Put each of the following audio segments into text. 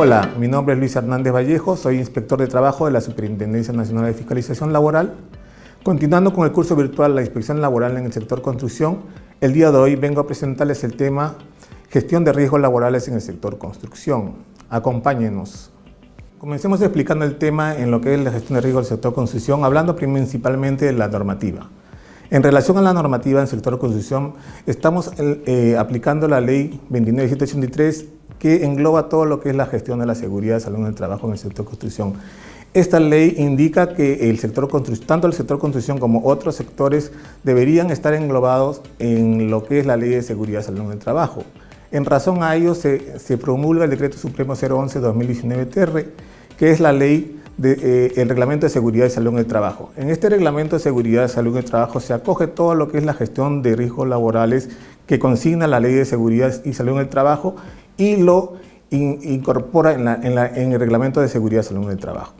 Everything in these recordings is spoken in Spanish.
Hola, mi nombre es Luis Hernández Vallejo, soy inspector de trabajo de la Superintendencia Nacional de Fiscalización Laboral. Continuando con el curso virtual La Inspección Laboral en el sector construcción, el día de hoy vengo a presentarles el tema Gestión de riesgos laborales en el sector construcción. Acompáñenos. Comencemos explicando el tema en lo que es la gestión de riesgos del sector construcción, hablando principalmente de la normativa. En relación a la normativa del sector construcción, estamos aplicando la Ley 29.783, que engloba todo lo que es la gestión de la seguridad y salud en el trabajo en el sector construcción. Esta ley indica que tanto el sector construcción como otros sectores deberían estar englobados en lo que es la Ley de Seguridad y Salud en el Trabajo. En razón a ello se promulga el Decreto Supremo 011/2019-TR, que es la ley el Reglamento de Seguridad y Salud en el Trabajo. En este Reglamento de Seguridad y Salud en el Trabajo se acoge todo lo que es la gestión de riesgos laborales que consigna la Ley de Seguridad y Salud en el Trabajo y lo incorpora en el Reglamento de Seguridad y Salud en el Trabajo.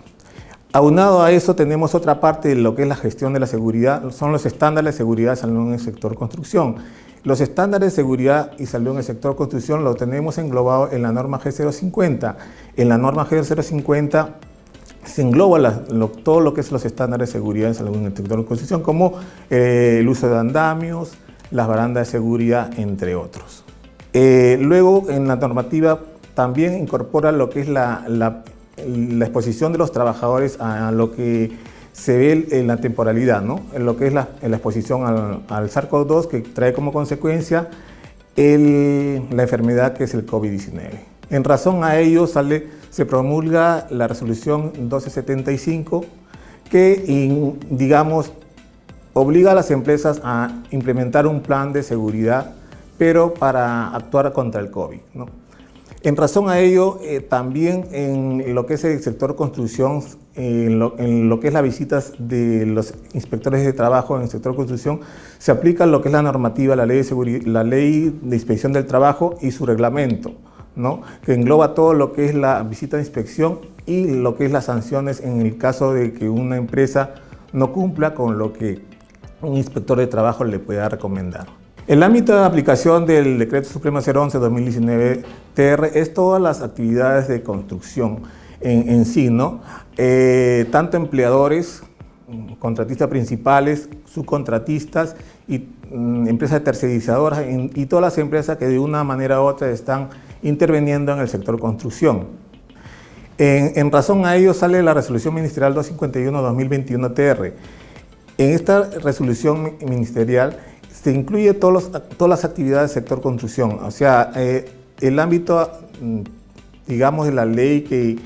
Aunado a eso, tenemos otra parte de lo que es la gestión de la seguridad, son los estándares de seguridad y salud en el sector construcción. Los estándares de seguridad y salud en el sector construcción los tenemos englobados en la norma G050. En la norma G050 se engloba todo lo que es los estándares de seguridad y salud en el sector de construcción, como el uso de andamios, las barandas de seguridad, entre otros. Luego, en la normativa también incorpora lo que es la exposición de los trabajadores a lo que se ve en la temporalidad, ¿no? En lo que es la exposición al SARS-CoV-2, que trae como consecuencia la enfermedad que es el COVID-19. En razón a ello se promulga la resolución 1275 que, obliga a las empresas a implementar un plan de seguridad, pero para actuar contra el COVID, ¿no? En razón a ello, también en lo que es el sector construcción, en lo que es las visitas de los inspectores de trabajo en el sector construcción, se aplica lo que es la normativa, la ley de inspección del trabajo y su reglamento, ¿no? Que engloba todo lo que es la visita de inspección y lo que es las sanciones en el caso de que una empresa no cumpla con lo que un inspector de trabajo le pueda recomendar. El ámbito de aplicación del Decreto Supremo 011/2019-TR es todas las actividades de construcción en sí, ¿no? Tanto empleadores, contratistas principales, subcontratistas y empresas tercerizadoras y todas las empresas que de una manera u otra están interviniendo en el sector construcción. En razón a ello sale la Resolución Ministerial 251/2021-TR. En esta resolución ministerial se incluye todas las actividades del sector construcción, o sea, el ámbito, de la ley que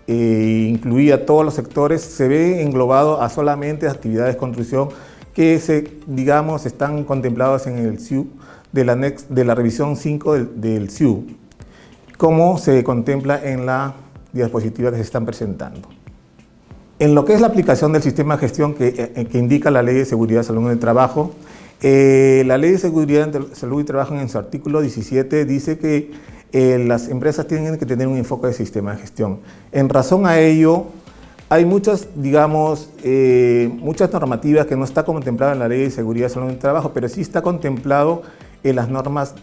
incluía todos los sectores se ve englobado a solamente actividades de construcción que están contempladas en el SIU de la revisión 5 del SIU, como se contempla en la diapositiva que se están presentando. En lo que es la aplicación del sistema de gestión que indica la Ley de Seguridad y Salud en el Trabajo, la Ley de Seguridad, Salud y Trabajo en su artículo 17 dice que las empresas tienen que tener un enfoque de sistema de gestión. En razón a ello, hay muchas normativas que no está contemplada en la Ley de Seguridad y Salud en el Trabajo, pero sí está contemplado en las normas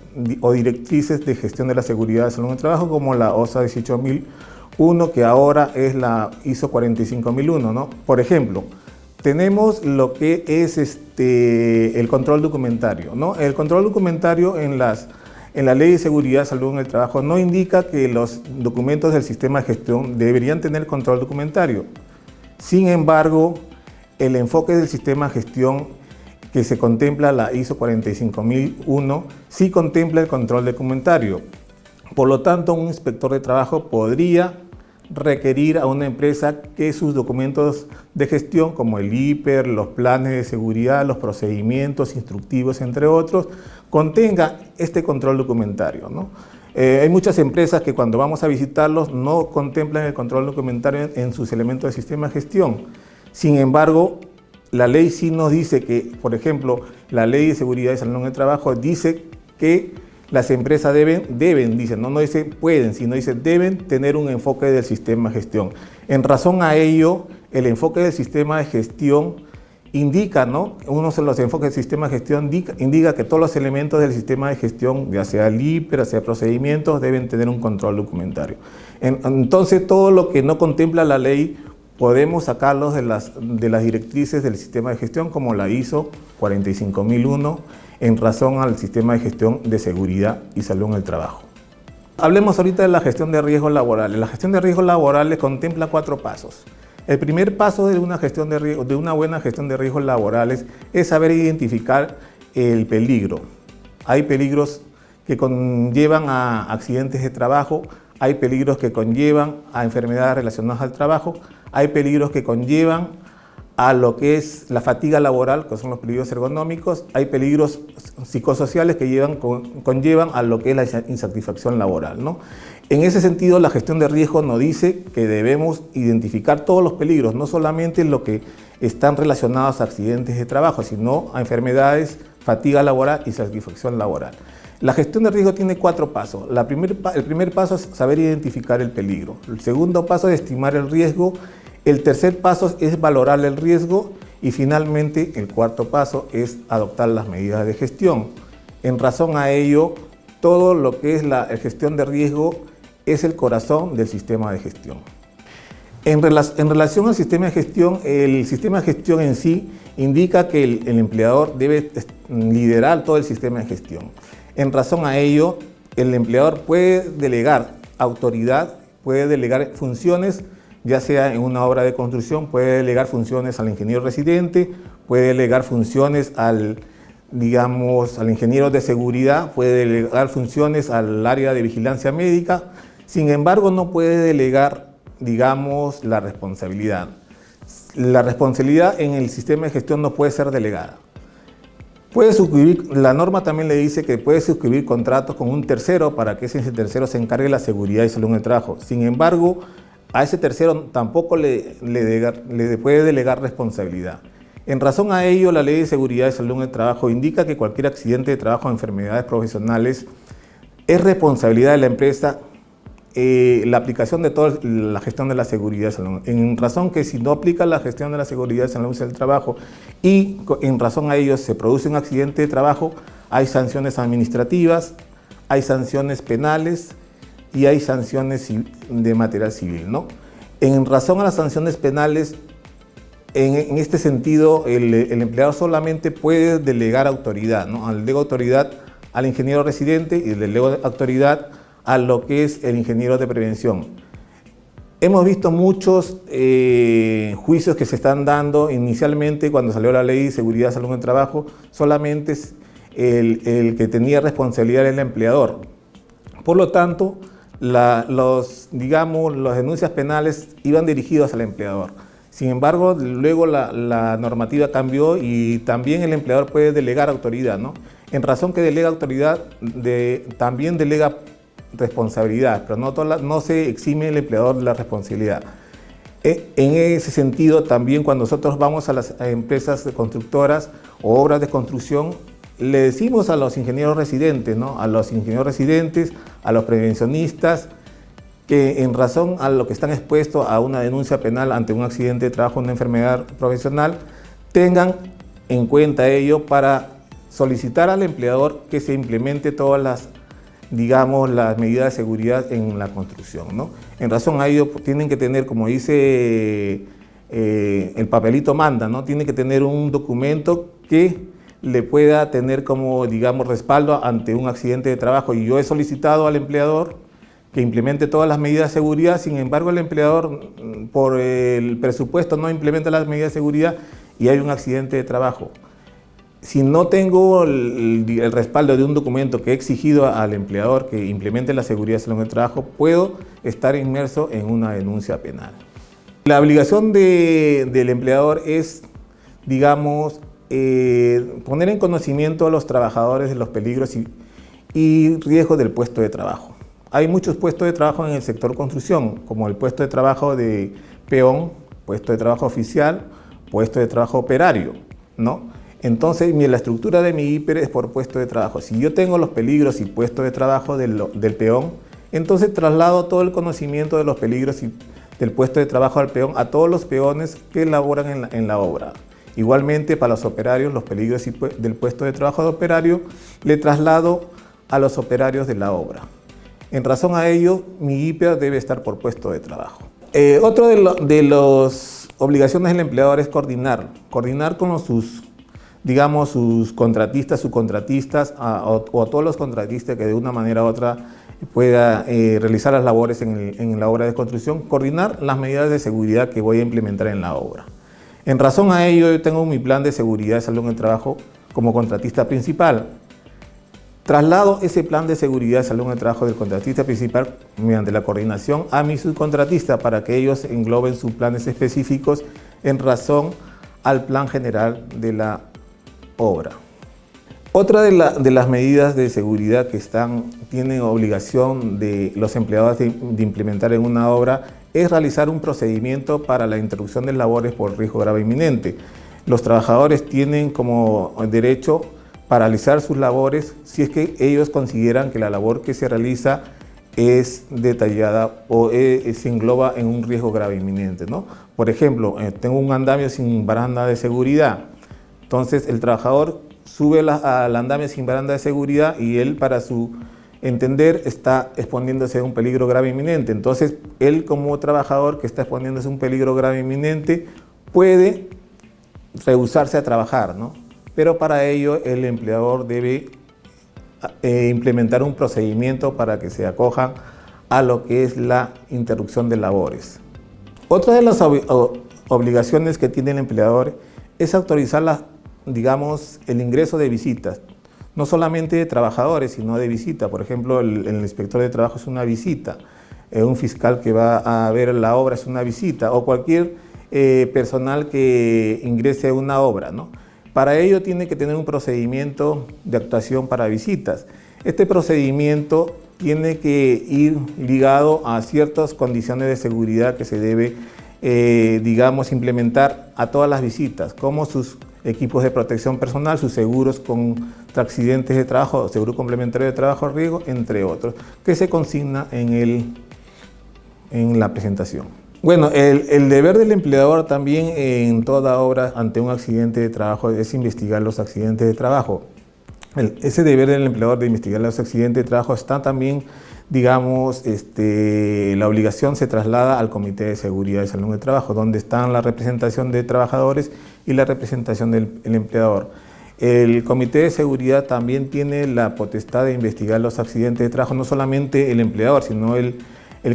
o directrices de gestión de la seguridad y salud en el trabajo, como la OSA 18001, que ahora es la ISO 45001, ¿no? Por ejemplo, tenemos lo que es el control documentario, ¿no? El control documentario en la Ley de Seguridad y Salud en el Trabajo no indica que los documentos del sistema de gestión deberían tener control documentario. Sin embargo, el enfoque del sistema de gestión que se contempla la ISO 45001 sí contempla el control documentario. Por lo tanto, un inspector de trabajo podría requerir a una empresa que sus documentos de gestión, como el IPER, los planes de seguridad, los procedimientos instructivos, entre otros, contenga este control documentario, ¿no? Hay muchas empresas que cuando vamos a visitarlos no contemplan el control documentario en sus elementos de sistema de gestión. Sin embargo, la ley sí nos dice que, por ejemplo, la Ley de Seguridad y Salud en el Trabajo dice que las empresas dice, no dice pueden, sino dice deben tener un enfoque del sistema de gestión. En razón a ello, el enfoque del sistema de gestión indica, ¿no? Uno de los enfoques del sistema de gestión indica que todos los elementos del sistema de gestión, ya sea el IPER, sea procedimientos, deben tener un control documentario. Entonces, todo lo que no contempla la ley podemos sacarlos de las directrices del sistema de gestión, como la ISO 45001, en razón al sistema de gestión de seguridad y salud en el trabajo. Hablemos ahorita de la gestión de riesgos laborales. La gestión de riesgos laborales contempla 4 pasos. El primer paso de una buena gestión de riesgos laborales es saber identificar el peligro. Hay peligros que conllevan a accidentes de trabajo, hay peligros que conllevan a enfermedades relacionadas al trabajo, hay peligros que conllevan a lo que es la fatiga laboral, que son los peligros ergonómicos, hay peligros psicosociales que conllevan a lo que es la insatisfacción laboral, ¿no? En ese sentido, la gestión de riesgo nos dice que debemos identificar todos los peligros, no solamente los que están relacionados a accidentes de trabajo, sino a enfermedades, fatiga laboral y satisfacción laboral. La gestión de riesgo tiene 4 pasos. El primer paso es saber identificar el peligro. El segundo paso es estimar el riesgo. El tercer paso es valorar el riesgo. Y finalmente, el cuarto paso es adoptar las medidas de gestión. En razón a ello, todo lo que es la gestión de riesgo es el corazón del sistema de gestión. En relación al sistema de gestión, el sistema de gestión en sí indica que el empleador debe liderar todo el sistema de gestión. En razón a ello, el empleador puede delegar autoridad, puede delegar funciones, ya sea en una obra de construcción, puede delegar funciones al ingeniero residente, puede delegar funciones al ingeniero de seguridad, puede delegar funciones al área de vigilancia médica. Sin embargo, no puede delegar, la responsabilidad. La responsabilidad en el sistema de gestión no puede ser delegada. La norma también le dice que puede suscribir contratos con un tercero para que ese tercero se encargue de la seguridad y salud en el trabajo. Sin embargo, a ese tercero tampoco le puede delegar responsabilidad. En razón a ello, la Ley de Seguridad y Salud en el Trabajo indica que cualquier accidente de trabajo o enfermedades profesionales es responsabilidad de la empresa la aplicación de toda la gestión de la seguridad y salud. En razón que si no aplica la gestión de la seguridad y salud en el trabajo y en razón a ello se produce un accidente de trabajo, hay sanciones administrativas, hay sanciones penales y hay sanciones de material civil, ¿no? En razón a las sanciones penales, en este sentido, el empleador solamente puede delegar autoridad, ¿no? Delega autoridad al ingeniero residente y delega autoridad a lo que es el ingeniero de prevención. Hemos visto muchos juicios que se están dando. Inicialmente, cuando salió la Ley de Seguridad y Salud en el Trabajo, solamente el que tenía responsabilidad era el empleador. Por lo tanto, las denuncias penales iban dirigidas al empleador. Sin embargo, luego la normativa cambió y también el empleador puede delegar autoridad, ¿no? En razón que delega autoridad, también delega responsabilidad, pero no se exime el empleador de la responsabilidad. En ese sentido, también cuando nosotros vamos a las empresas constructoras o obras de construcción, le decimos a los ingenieros residentes, ¿no? A los ingenieros residentes, a los prevencionistas, que en razón a lo que están expuestos a una denuncia penal ante un accidente de trabajo o una enfermedad profesional, tengan en cuenta ello para solicitar al empleador que se implemente todas las medidas de seguridad en la construcción, ¿no? En razón a ello, tienen que tener, como dice el papelito manda, ¿no? Tiene que tener un documento que le pueda tener como, respaldo ante un accidente de trabajo. Y yo he solicitado al empleador que implemente todas las medidas de seguridad. Sin embargo, el empleador, por el presupuesto, no implementa las medidas de seguridad y hay un accidente de trabajo. Si no tengo el respaldo de un documento que he exigido al empleador que implemente la seguridad y salud en el trabajo, puedo estar inmerso en una denuncia penal. La obligación del empleador es, poner en conocimiento a los trabajadores de los peligros y riesgos del puesto de trabajo. Hay muchos puestos de trabajo en el sector construcción, como el puesto de trabajo de peón, puesto de trabajo oficial, puesto de trabajo operario, ¿no? Entonces, la estructura de mi IPER es por puesto de trabajo. Si yo tengo los peligros y puesto de trabajo del peón, entonces traslado todo el conocimiento de los peligros y del puesto de trabajo al peón a todos los peones que laboran en la obra. Igualmente, para los operarios, los peligros del puesto de trabajo de operario, le traslado a los operarios de la obra. En razón a ello, mi IPER debe estar por puesto de trabajo. Otro de las obligaciones del empleador es coordinar con sus contratistas, subcontratistas o a todos los contratistas que de una manera u otra pueda realizar las labores en la obra de construcción, coordinar las medidas de seguridad que voy a implementar en la obra. En razón a ello, yo tengo mi plan de seguridad de salud en el trabajo como contratista principal. Traslado ese plan de seguridad de salud en el trabajo del contratista principal mediante la coordinación a mi subcontratista para que ellos engloben sus planes específicos en razón al plan general de la obra. Otra de las medidas de seguridad que tienen obligación de los empleados de implementar en una obra es realizar un procedimiento para la interrupción de labores por riesgo grave inminente. Los trabajadores tienen como derecho paralizar sus labores si es que ellos consideran que la labor que se realiza es detallada o se engloba en un riesgo grave inminente, ¿no? Por ejemplo, tengo un andamio sin baranda de seguridad, entonces el trabajador sube al andamio sin baranda de seguridad y él, para su entender, está exponiéndose a un peligro grave inminente. Entonces, él como trabajador que está exponiéndose a un peligro grave inminente puede rehusarse a trabajar, ¿no? Pero para ello el empleador debe implementar un procedimiento para que se acojan a lo que es la interrupción de labores. Otra de las obligaciones que tiene el empleador es autorizar el ingreso de visitas, no solamente de trabajadores, sino de visita. Por ejemplo, el inspector de trabajo es una visita, un fiscal que va a ver la obra es una visita, o cualquier personal que ingrese a una obra, ¿no? Para ello tiene que tener un procedimiento de actuación para visitas. Este procedimiento tiene que ir ligado a ciertas condiciones de seguridad que se debe, implementar a todas las visitas, como sus equipos de protección personal, sus seguros contra accidentes de trabajo, seguro complementario de trabajo riesgo, entre otros, que se consigna en la presentación. Bueno, el deber del empleador también en toda obra ante un accidente de trabajo es investigar los accidentes de trabajo. Ese deber del empleador de investigar los accidentes de trabajo está también, la obligación se traslada al Comité de Seguridad y Salud en el Trabajo, donde están la representación de trabajadores y la representación del empleador. El Comité de Seguridad también tiene la potestad de investigar los accidentes de trabajo, no solamente el empleador, sino el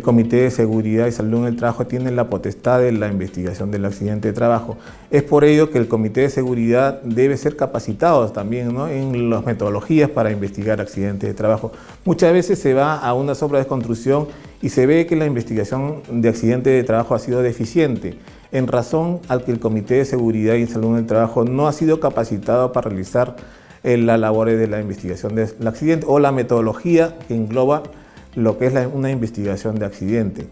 Comité de Seguridad y Salud en el Trabajo tiene la potestad de la investigación del accidente de trabajo. Es por ello que el Comité de Seguridad debe ser capacitado también, ¿no?, en las metodologías para investigar accidentes de trabajo. Muchas veces se va a unas obras de construcción y se ve que la investigación de accidentes de trabajo ha sido deficiente, en razón al que el Comité de Seguridad y Salud en el Trabajo no ha sido capacitado para realizar las labores de la investigación del accidente o la metodología que engloba lo que es una investigación de accidente.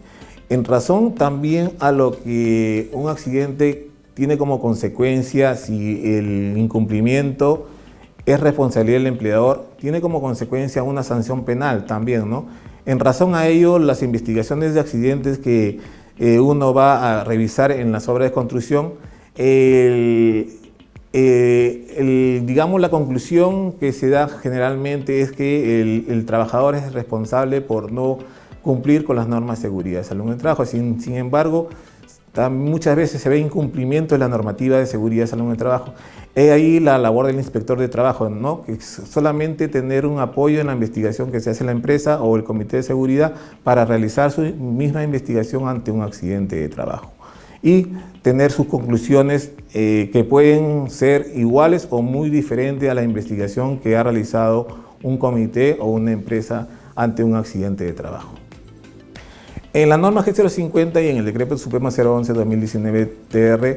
En razón también a lo que un accidente tiene como consecuencia, si el incumplimiento es responsabilidad del empleador, tiene como consecuencia una sanción penal también, ¿no? En razón a ello, las investigaciones de accidentes que uno va a revisar en las obras de construcción, la conclusión que se da generalmente es que el trabajador es responsable por no cumplir con las normas de seguridad de salud en el trabajo. Sin embargo, muchas veces se ve incumplimiento de la normativa de seguridad de salud en el trabajo. Es ahí la labor del inspector de trabajo, ¿no?, que es solamente tener un apoyo en la investigación que se hace en la empresa o el comité de seguridad para realizar su misma investigación ante un accidente de trabajo y tener sus conclusiones que pueden ser iguales o muy diferentes a la investigación que ha realizado un comité o una empresa ante un accidente de trabajo. En la norma G050 y en el Decreto Supremo 011-2019-TR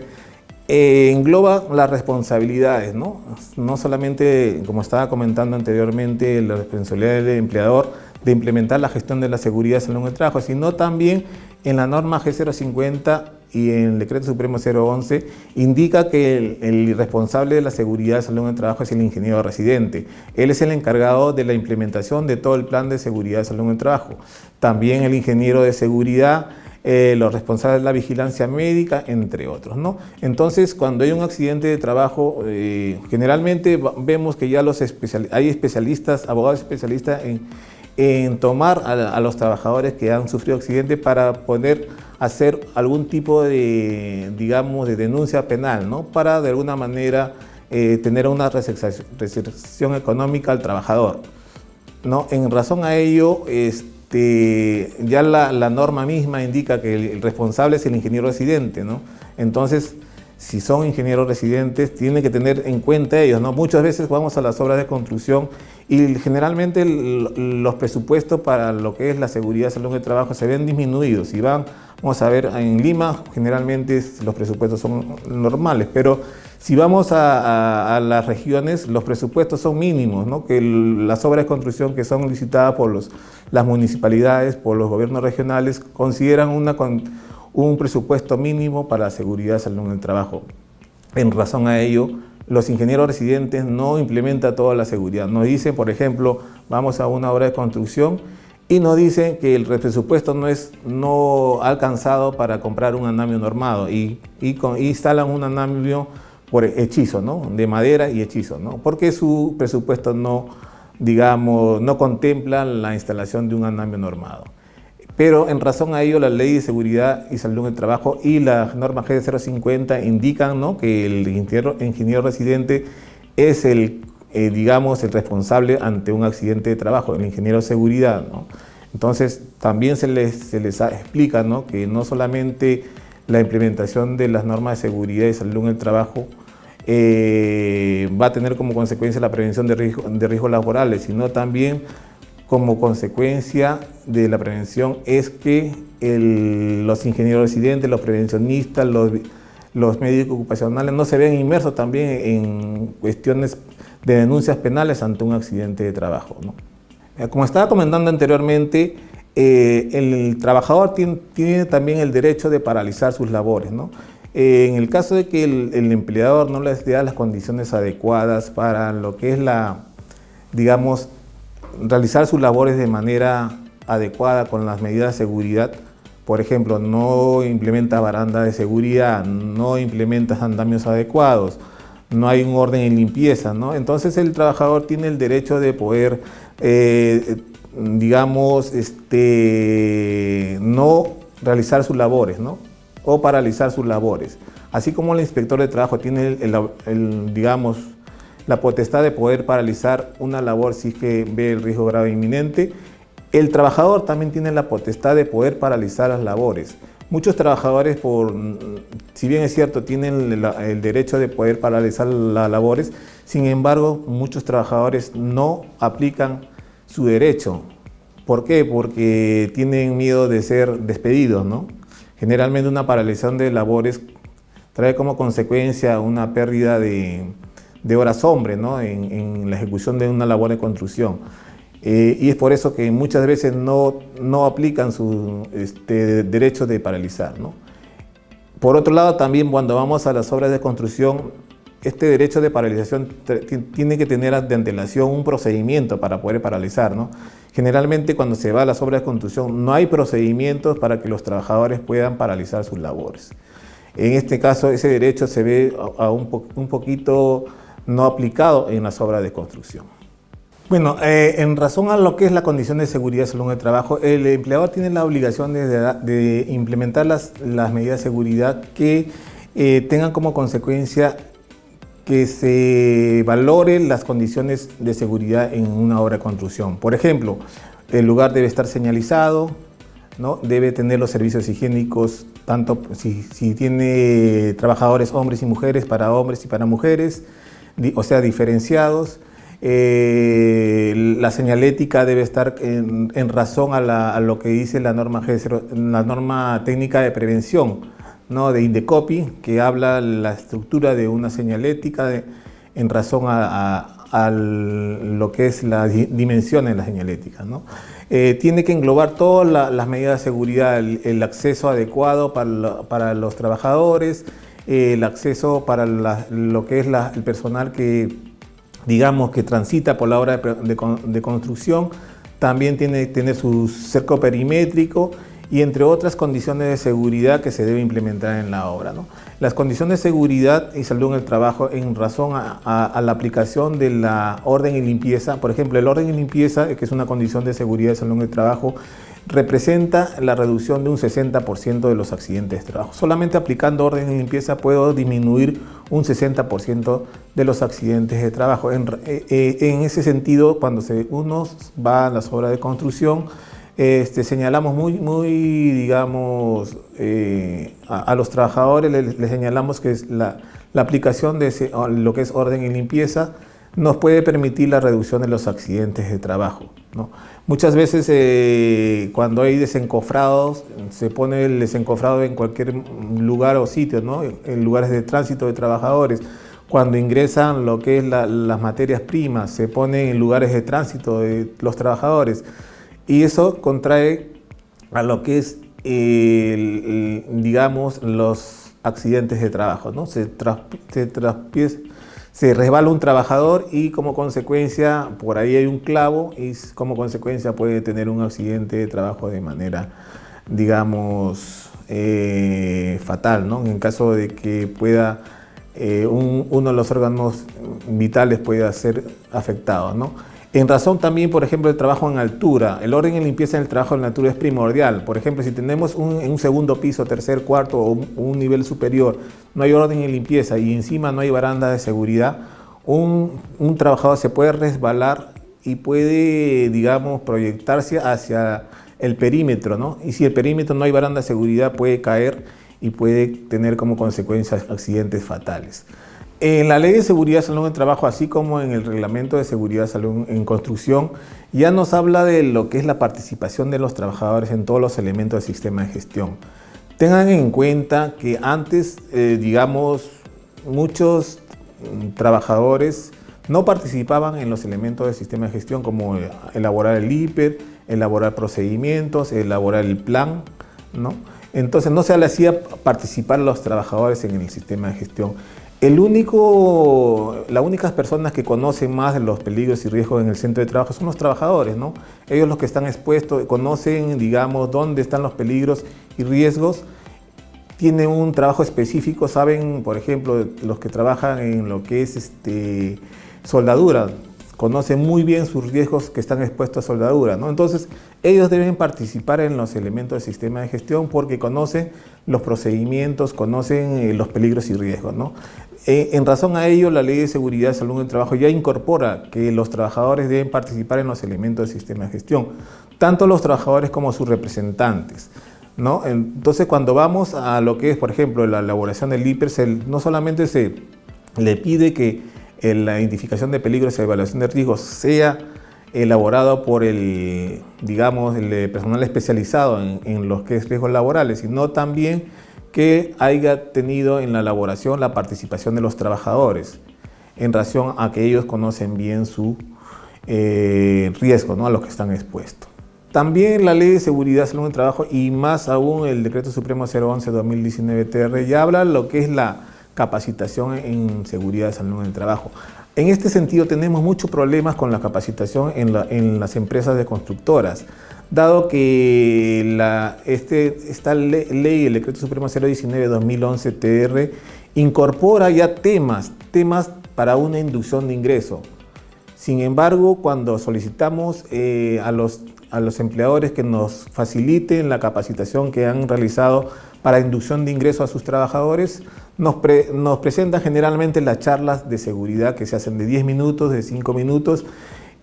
engloba las responsabilidades, ¿no? No solamente, como estaba comentando anteriormente, la responsabilidad del empleador de implementar la gestión de la seguridad de salud en el trabajo, sino también en la norma G050 y en el Decreto Supremo 011 indica que el responsable de la seguridad de salud en el trabajo es el ingeniero residente. Él es el encargado de la implementación de todo el plan de seguridad de salud en el trabajo. También el ingeniero de seguridad los responsables de la vigilancia médica, entre otros, ¿no? Entonces, cuando hay un accidente de trabajo, generalmente vemos que ya hay especialistas, abogados especialistas en tomar a los trabajadores que han sufrido accidente para poder hacer algún tipo de, digamos, de denuncia penal, ¿no? Para de alguna manera tener una resarcción económica al trabajador, ¿no? En razón a ello, ya la norma misma indica que el responsable es el ingeniero residente, ¿no? Entonces, si son ingenieros residentes, tienen que tener en cuenta ellos, ¿no? Muchas veces vamos a las obras de construcción y generalmente los presupuestos para lo que es la seguridad y salud en el trabajo se ven disminuidos. Si vamos a ver, en Lima generalmente los presupuestos son normales, pero si vamos a las regiones, los presupuestos son mínimos, ¿no? Que las obras de construcción que son licitadas por las municipalidades, por los gobiernos regionales, consideran un presupuesto mínimo para la seguridad y salud en el trabajo. En razón a ello, los ingenieros residentes no implementan toda la seguridad. Nos dicen, por ejemplo, vamos a una obra de construcción y nos dicen que el presupuesto no ha alcanzado para comprar un andamio normado y instalan un andamio por hechizo, ¿no? De madera y hechizo, ¿no? Porque su presupuesto no contempla la instalación de un andamio normado. Pero en razón a ello, la Ley de Seguridad y Salud en el Trabajo y la norma G050 indican, ¿no?, que el ingeniero residente es el responsable ante un accidente de trabajo, el ingeniero de seguridad, ¿no? Entonces, también se les explica, ¿no?, que no solamente la implementación de las normas de seguridad y salud en el trabajo va a tener como consecuencia la prevención de riesgos laborales, sino también como consecuencia de la prevención es que los ingenieros residentes, los prevencionistas, los médicos ocupacionales no se vean inmersos también en cuestiones de denuncias penales ante un accidente de trabajo, ¿no? Como estaba comentando anteriormente, el trabajador tiene también el derecho de paralizar sus labores, ¿no? En el caso de que el empleador no les dé las condiciones adecuadas para lo que es realizar sus labores de manera adecuada con las medidas de seguridad, por ejemplo, no implementa barandas de seguridad, no implementa andamios adecuados, no hay un orden en limpieza, ¿no? Entonces el trabajador tiene el derecho de poder, no realizar sus labores, ¿no? O paralizar sus labores. Así como el inspector de trabajo tiene la potestad de poder paralizar una labor si es que ve el riesgo grave inminente, el trabajador también tiene la potestad de poder paralizar las labores. Muchos trabajadores, si bien es cierto, tienen el derecho de poder paralizar las labores, sin embargo, muchos trabajadores no aplican su derecho. ¿Por qué? Porque tienen miedo de ser despedidos, ¿no? Generalmente una paralización de labores trae como consecuencia una pérdida de horas hombre, ¿no?, en la ejecución de una labor de construcción. Y es por eso que muchas veces no aplican su derecho de paralizar, ¿no? Por otro lado, también cuando vamos a las obras de construcción, este derecho de paralización tiene que tener de antelación un procedimiento para poder paralizar, ¿no? Generalmente cuando se va a las obras de construcción no hay procedimientos para que los trabajadores puedan paralizar sus labores. En este caso, ese derecho se ve un poquito no aplicado en las obras de construcción. Bueno, en razón a lo que es la condición de seguridad y salud en el trabajo, el empleador tiene la obligación de implementar las medidas de seguridad que tengan como consecuencia que se valoren las condiciones de seguridad en una obra de construcción. Por ejemplo, el lugar debe estar señalizado, ¿no? Debe tener los servicios higiénicos, tanto si tiene trabajadores hombres y mujeres, para hombres y para mujeres, o sea, diferenciados. La señalética debe estar en razón a lo que dice la norma la norma técnica de prevención, ¿no?, de Indecopi, que habla la estructura de una señalética en razón a lo que es las dimensiones de la señalética, ¿no? Tiene que englobar todas las medidas de seguridad, el acceso adecuado para los trabajadores, el acceso para lo que es el personal que transita por la obra de construcción. También tiene que tener su cerco perimétrico y entre otras condiciones de seguridad que se debe implementar en la obra, ¿no? Las condiciones de seguridad y salud en el trabajo en razón a la aplicación de la orden y limpieza. Por ejemplo, el orden y limpieza, que es una condición de seguridad y salud en el trabajo, representa la reducción de un 60% de los accidentes de trabajo. Solamente aplicando orden y limpieza puedo disminuir un 60% de los accidentes de trabajo. En ese sentido, cuando uno va a las obras de construcción, señalamos digamos, a los trabajadores les señalamos que es la aplicación de lo que es orden y limpieza nos puede permitir la reducción de los accidentes de trabajo, ¿no? Muchas veces cuando hay desencofrados, se pone el desencofrado en cualquier lugar o sitio, ¿no? En lugares de tránsito de trabajadores. Cuando ingresan lo que es las materias primas, se pone en lugares de tránsito de los trabajadores. Y eso contrae a lo que es, digamos, los accidentes de trabajo, ¿no? Se resbala un trabajador y como consecuencia, por ahí hay un clavo y como consecuencia puede tener un accidente de trabajo de manera, digamos, fatal, ¿no? En caso de que pueda, uno de los órganos vitales pueda ser afectado, ¿no? En razón también, por ejemplo, del trabajo en altura. El orden y limpieza en el trabajo en altura es primordial. Por ejemplo, si tenemos en un segundo piso, tercer, cuarto o un nivel superior, no hay orden y limpieza y encima no hay baranda de seguridad, un trabajador se puede resbalar y puede, digamos, proyectarse hacia el perímetro, ¿no? Y si el perímetro no hay baranda de seguridad, puede caer y puede tener como consecuencia accidentes fatales. En la Ley de Seguridad y Salud en el Trabajo, así como en el Reglamento de Seguridad y Salud en Construcción, ya nos habla de lo que es la participación de los trabajadores en todos los elementos del sistema de gestión. Tengan en cuenta que antes, digamos, muchos trabajadores no participaban en los elementos del sistema de gestión como elaborar el IPER, elaborar procedimientos, elaborar el plan, ¿no? Entonces no se les hacía participar a los trabajadores en el sistema de gestión. Las únicas personas que conocen más de los peligros y riesgos en el centro de trabajo son los trabajadores, ¿no? Ellos los que están expuestos, conocen, digamos, dónde están los peligros y riesgos, tienen un trabajo específico, saben, por ejemplo, los que trabajan en lo que es soldadura, conocen muy bien sus riesgos que están expuestos a soldadura, ¿no? Entonces, ellos deben participar en los elementos del sistema de gestión porque conocen los procedimientos, conocen los peligros y riesgos, ¿no? En razón a ello, la Ley de Seguridad y Salud en el Trabajo ya incorpora que los trabajadores deben participar en los elementos del sistema de gestión, tanto los trabajadores como sus representantes, ¿no? Entonces, cuando vamos a lo que es, por ejemplo, la elaboración del IPER, no solamente se le pide que la identificación de peligros y evaluación de riesgos sea elaborado por el personal especializado en los que es riesgos laborales, sino también que haya tenido en la elaboración la participación de los trabajadores en relación a que ellos conocen bien su riesgo, ¿no? A los que están expuestos. También la Ley de Seguridad y Salud en el Trabajo y más aún el Decreto Supremo 011-2019-TR ya habla lo que es la capacitación en seguridad y salud en el trabajo. En este sentido tenemos muchos problemas con la capacitación en las empresas de constructoras, dado que esta ley, el Decreto Supremo 019-2011-TR, incorpora ya temas para una inducción de ingreso. Sin embargo, cuando solicitamos a los empleadores que nos faciliten la capacitación que han realizado para inducción de ingreso a sus trabajadores, nos presentan generalmente las charlas de seguridad que se hacen de 10 minutos, de 5 minutos,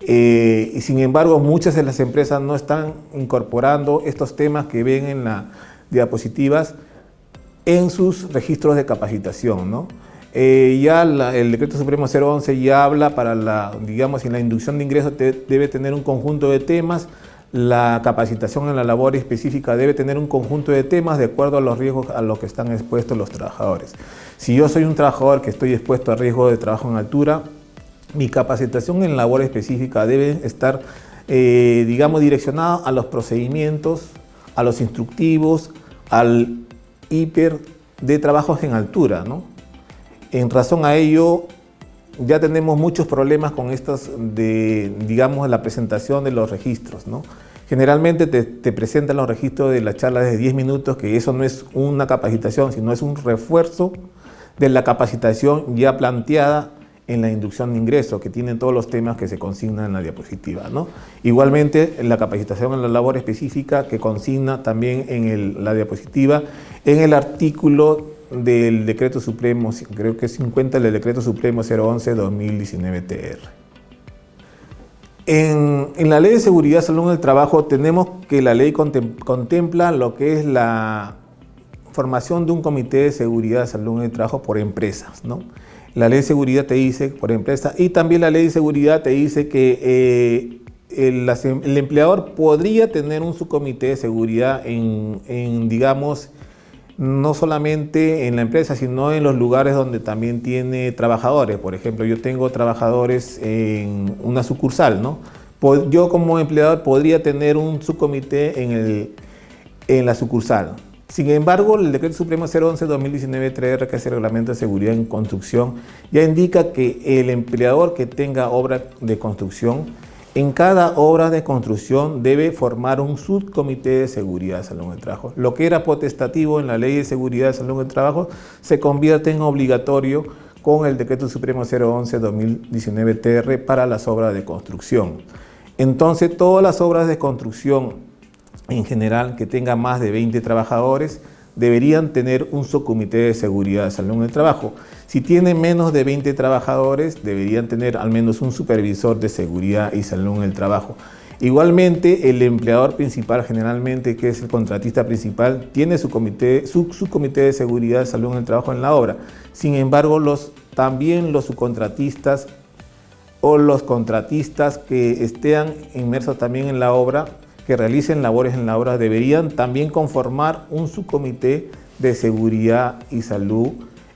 y sin embargo muchas de las empresas no están incorporando estos temas que ven en las diapositivas en sus registros de capacitación, ¿no? El Decreto Supremo 011 ya habla digamos, en la inducción de ingreso debe tener un conjunto de temas. La capacitación en la labor específica debe tener un conjunto de temas de acuerdo a los riesgos a los que están expuestos los trabajadores. Si yo soy un trabajador que estoy expuesto a riesgo de trabajo en altura, mi capacitación en labor específica debe estar, digamos, direccionada a los procedimientos, a los instructivos, al IPER de trabajos en altura, ¿no? En razón a ello, ya tenemos muchos problemas con digamos, la presentación de los registros, ¿no? Generalmente te presentan los registros de la charla de 10 minutos, que eso no es una capacitación, sino es un refuerzo de la capacitación ya planteada en la inducción de ingreso, que tienen todos los temas que se consignan en la diapositiva, ¿no? Igualmente, la capacitación en la labor específica que consigna también en la diapositiva, en el artículo del Decreto Supremo, creo que es 50 del Decreto Supremo 011-2019-TR. En la Ley de Seguridad y Salud en el Trabajo tenemos que la ley contempla lo que es la formación de un comité de seguridad y salud en el trabajo por empresas, ¿no? La ley de seguridad te dice por empresa, y también la ley de seguridad te dice que el empleador podría tener un subcomité de seguridad digamos, no solamente en la empresa, sino en los lugares donde también tiene trabajadores. Por ejemplo, yo tengo trabajadores en una sucursal, ¿no? Yo como empleador podría tener un subcomité en la sucursal. Sin embargo, el Decreto Supremo 011-2019-TR, que es el Reglamento de Seguridad en Construcción, ya indica que el empleador que tenga obra de construcción, en cada obra de construcción debe formar un subcomité de seguridad y salud en el trabajo. Lo que era potestativo en la Ley de Seguridad y Salud en el Trabajo se convierte en obligatorio con el Decreto Supremo 011-2019-TR para las obras de construcción. Entonces, todas las obras de construcción en general que tengan más de 20 trabajadores deberían tener un subcomité de seguridad y salud en el trabajo. Si tienen menos de 20 trabajadores, deberían tener al menos un supervisor de seguridad y salud en el trabajo. Igualmente, el empleador principal, generalmente, que es el contratista principal, tiene su subcomité de seguridad y salud en el trabajo en la obra. Sin embargo, también los subcontratistas o los contratistas que estén inmersos también en la obra, que realicen labores en la obra, deberían también conformar un subcomité de seguridad y salud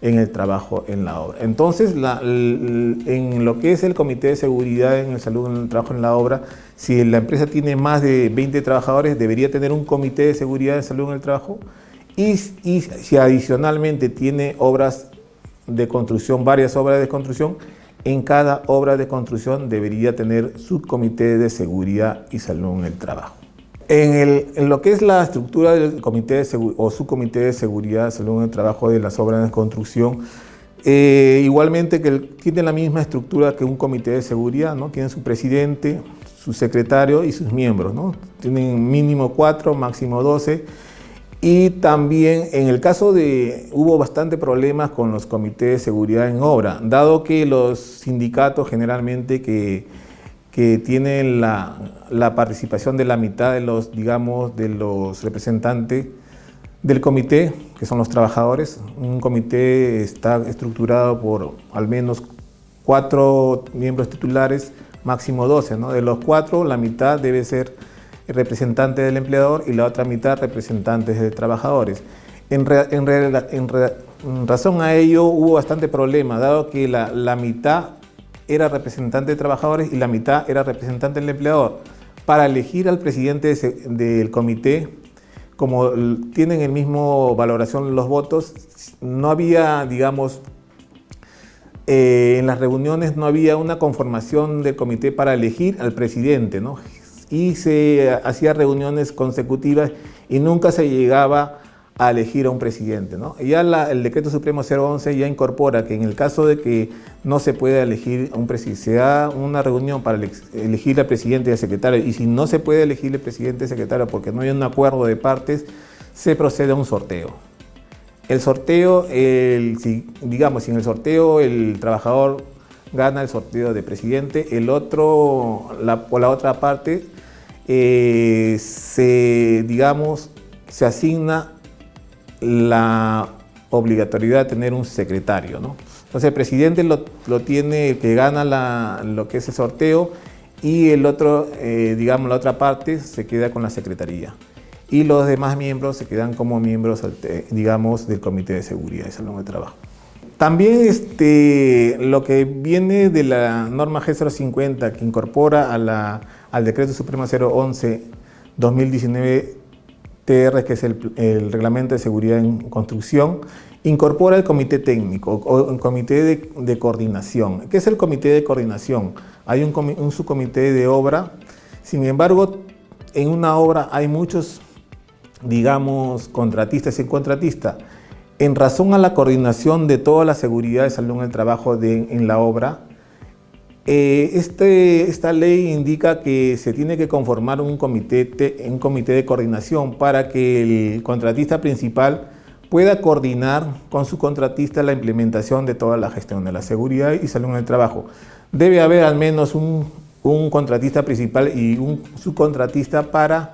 en el trabajo en la obra. Entonces, en lo que es el comité de seguridad en el salud en el trabajo en la obra, si la empresa tiene más de 20 trabajadores, debería tener un comité de seguridad y salud en el trabajo, y si adicionalmente tiene obras de construcción, varias obras de construcción, en cada obra de construcción debería tener subcomité de seguridad y salud en el trabajo. En lo que es la estructura del comité o subcomité de seguridad y salud en el trabajo de las obras de construcción, igualmente que tiene la misma estructura que un comité de seguridad, ¿no? Tiene su presidente, su secretario y sus miembros, ¿no? Tienen mínimo 4, máximo 12. Y también en el caso hubo bastante problemas con los comités de seguridad en obra, dado que los sindicatos generalmente que tienen la participación de la mitad de los representantes del comité, que son los trabajadores. Un comité está estructurado por al menos 4 miembros titulares, máximo 12, ¿no? De los 4, la mitad debe ser representante del empleador y la otra mitad representantes de trabajadores. En razón a ello hubo bastante problema, dado que la mitad era representante de trabajadores y la mitad era representante del empleador. Para elegir al presidente del comité, como tienen el mismo valoración los votos, no había, digamos, en las reuniones no había una conformación del comité para elegir al presidente, ¿no? Y se hacía reuniones consecutivas y nunca se llegaba a elegir a un presidente, ¿no? Ya el Decreto Supremo 011 ya incorpora que en el caso de que no se pueda elegir a un presidente, se da una reunión para elegir al presidente y al secretario, y si no se puede elegir al presidente y al secretario porque no hay un acuerdo de partes, se procede a un sorteo. El sorteo, si en el sorteo el trabajador gana el sorteo de presidente, por la otra parte se asigna la obligatoriedad de tener un secretario, ¿no? Entonces el presidente lo tiene el que gana lo que es el sorteo, y el otro, la otra parte se queda con la secretaría. Y los demás miembros se quedan como miembros, del Comité de Seguridad y Salud del Trabajo. También lo que viene de la norma G050, que incorpora al Decreto Supremo 011-2019-TR, que es el Reglamento de Seguridad en Construcción, incorpora el Comité Técnico o el Comité de Coordinación. ¿Qué es el Comité de Coordinación? Hay un subcomité de obra. Sin embargo, en una obra hay muchos, digamos, contratistas y contratistas. En razón a la coordinación de toda la seguridad de salud en el trabajo en la obra, esta ley indica que se tiene que conformar un comité de coordinación para que el contratista principal pueda coordinar con su contratista la implementación de toda la gestión de la seguridad y salud en el trabajo. Debe haber al menos un contratista principal y un subcontratista para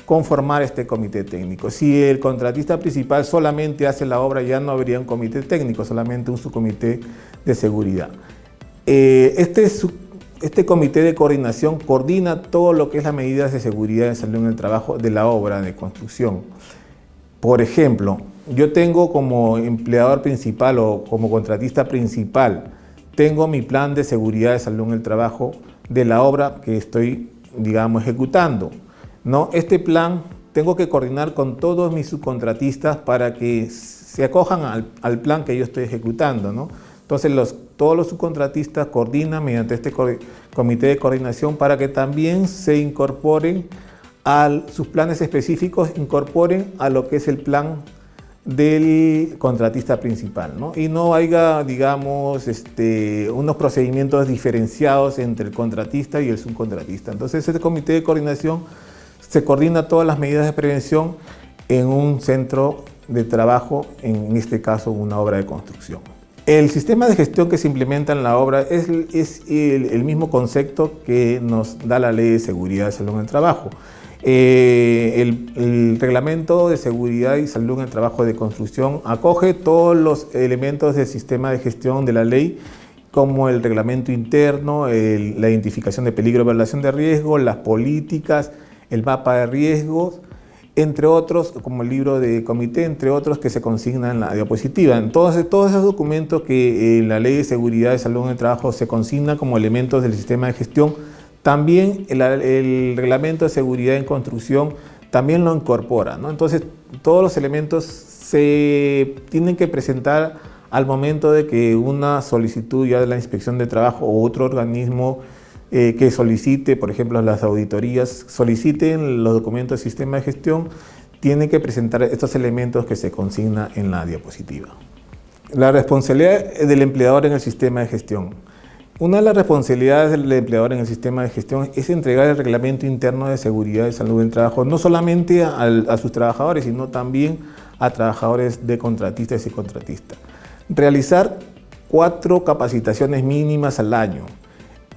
conformar este comité técnico. Si el contratista principal solamente hace la obra, ya no habría un comité técnico, solamente un subcomité de seguridad. Este comité de coordinación coordina todo lo que es las medidas de seguridad y salud en el trabajo de la obra de construcción. Por ejemplo, yo tengo como empleador principal o como contratista principal, tengo mi plan de seguridad y salud en el trabajo de la obra que estoy, digamos, ejecutando, ¿no? Este plan tengo que coordinar con todos mis subcontratistas para que se acojan al plan que yo estoy ejecutando, ¿no? Entonces todos los subcontratistas coordinan mediante este comité de coordinación para que también se incorporen sus planes específicos, incorporen a lo que es el plan del contratista principal, ¿no? Y no haya, digamos, unos procedimientos diferenciados entre el contratista y el subcontratista. Entonces, este comité de coordinación se coordina todas las medidas de prevención en un centro de trabajo, en este caso una obra de construcción. El sistema de gestión que se implementa en la obra es el mismo concepto que nos da la Ley de Seguridad y Salud en el Trabajo. El Reglamento de Seguridad y Salud en el Trabajo de Construcción acoge todos los elementos del sistema de gestión de la ley, como el reglamento interno, la identificación de peligro, evaluación de riesgo, las políticas, el mapa de riesgos, entre otros, como el libro de comité, entre otros que se consignan en la diapositiva. Entonces, todos esos documentos que la Ley de Seguridad y Salud en el Trabajo se consigna como elementos del sistema de gestión, también el Reglamento de Seguridad en Construcción también lo incorpora, ¿no? Entonces, todos los elementos se tienen que presentar al momento de que una solicitud ya de la Inspección de Trabajo o otro organismo que solicite, por ejemplo, las auditorías, soliciten los documentos del sistema de gestión, tienen que presentar estos elementos que se consigna en la diapositiva. La responsabilidad del empleador en el sistema de gestión. Una de las responsabilidades del empleador en el sistema de gestión es entregar el reglamento interno de seguridad y salud del trabajo, no solamente a sus trabajadores, sino también a trabajadores de contratistas y contratistas. Realizar 4 capacitaciones mínimas al año.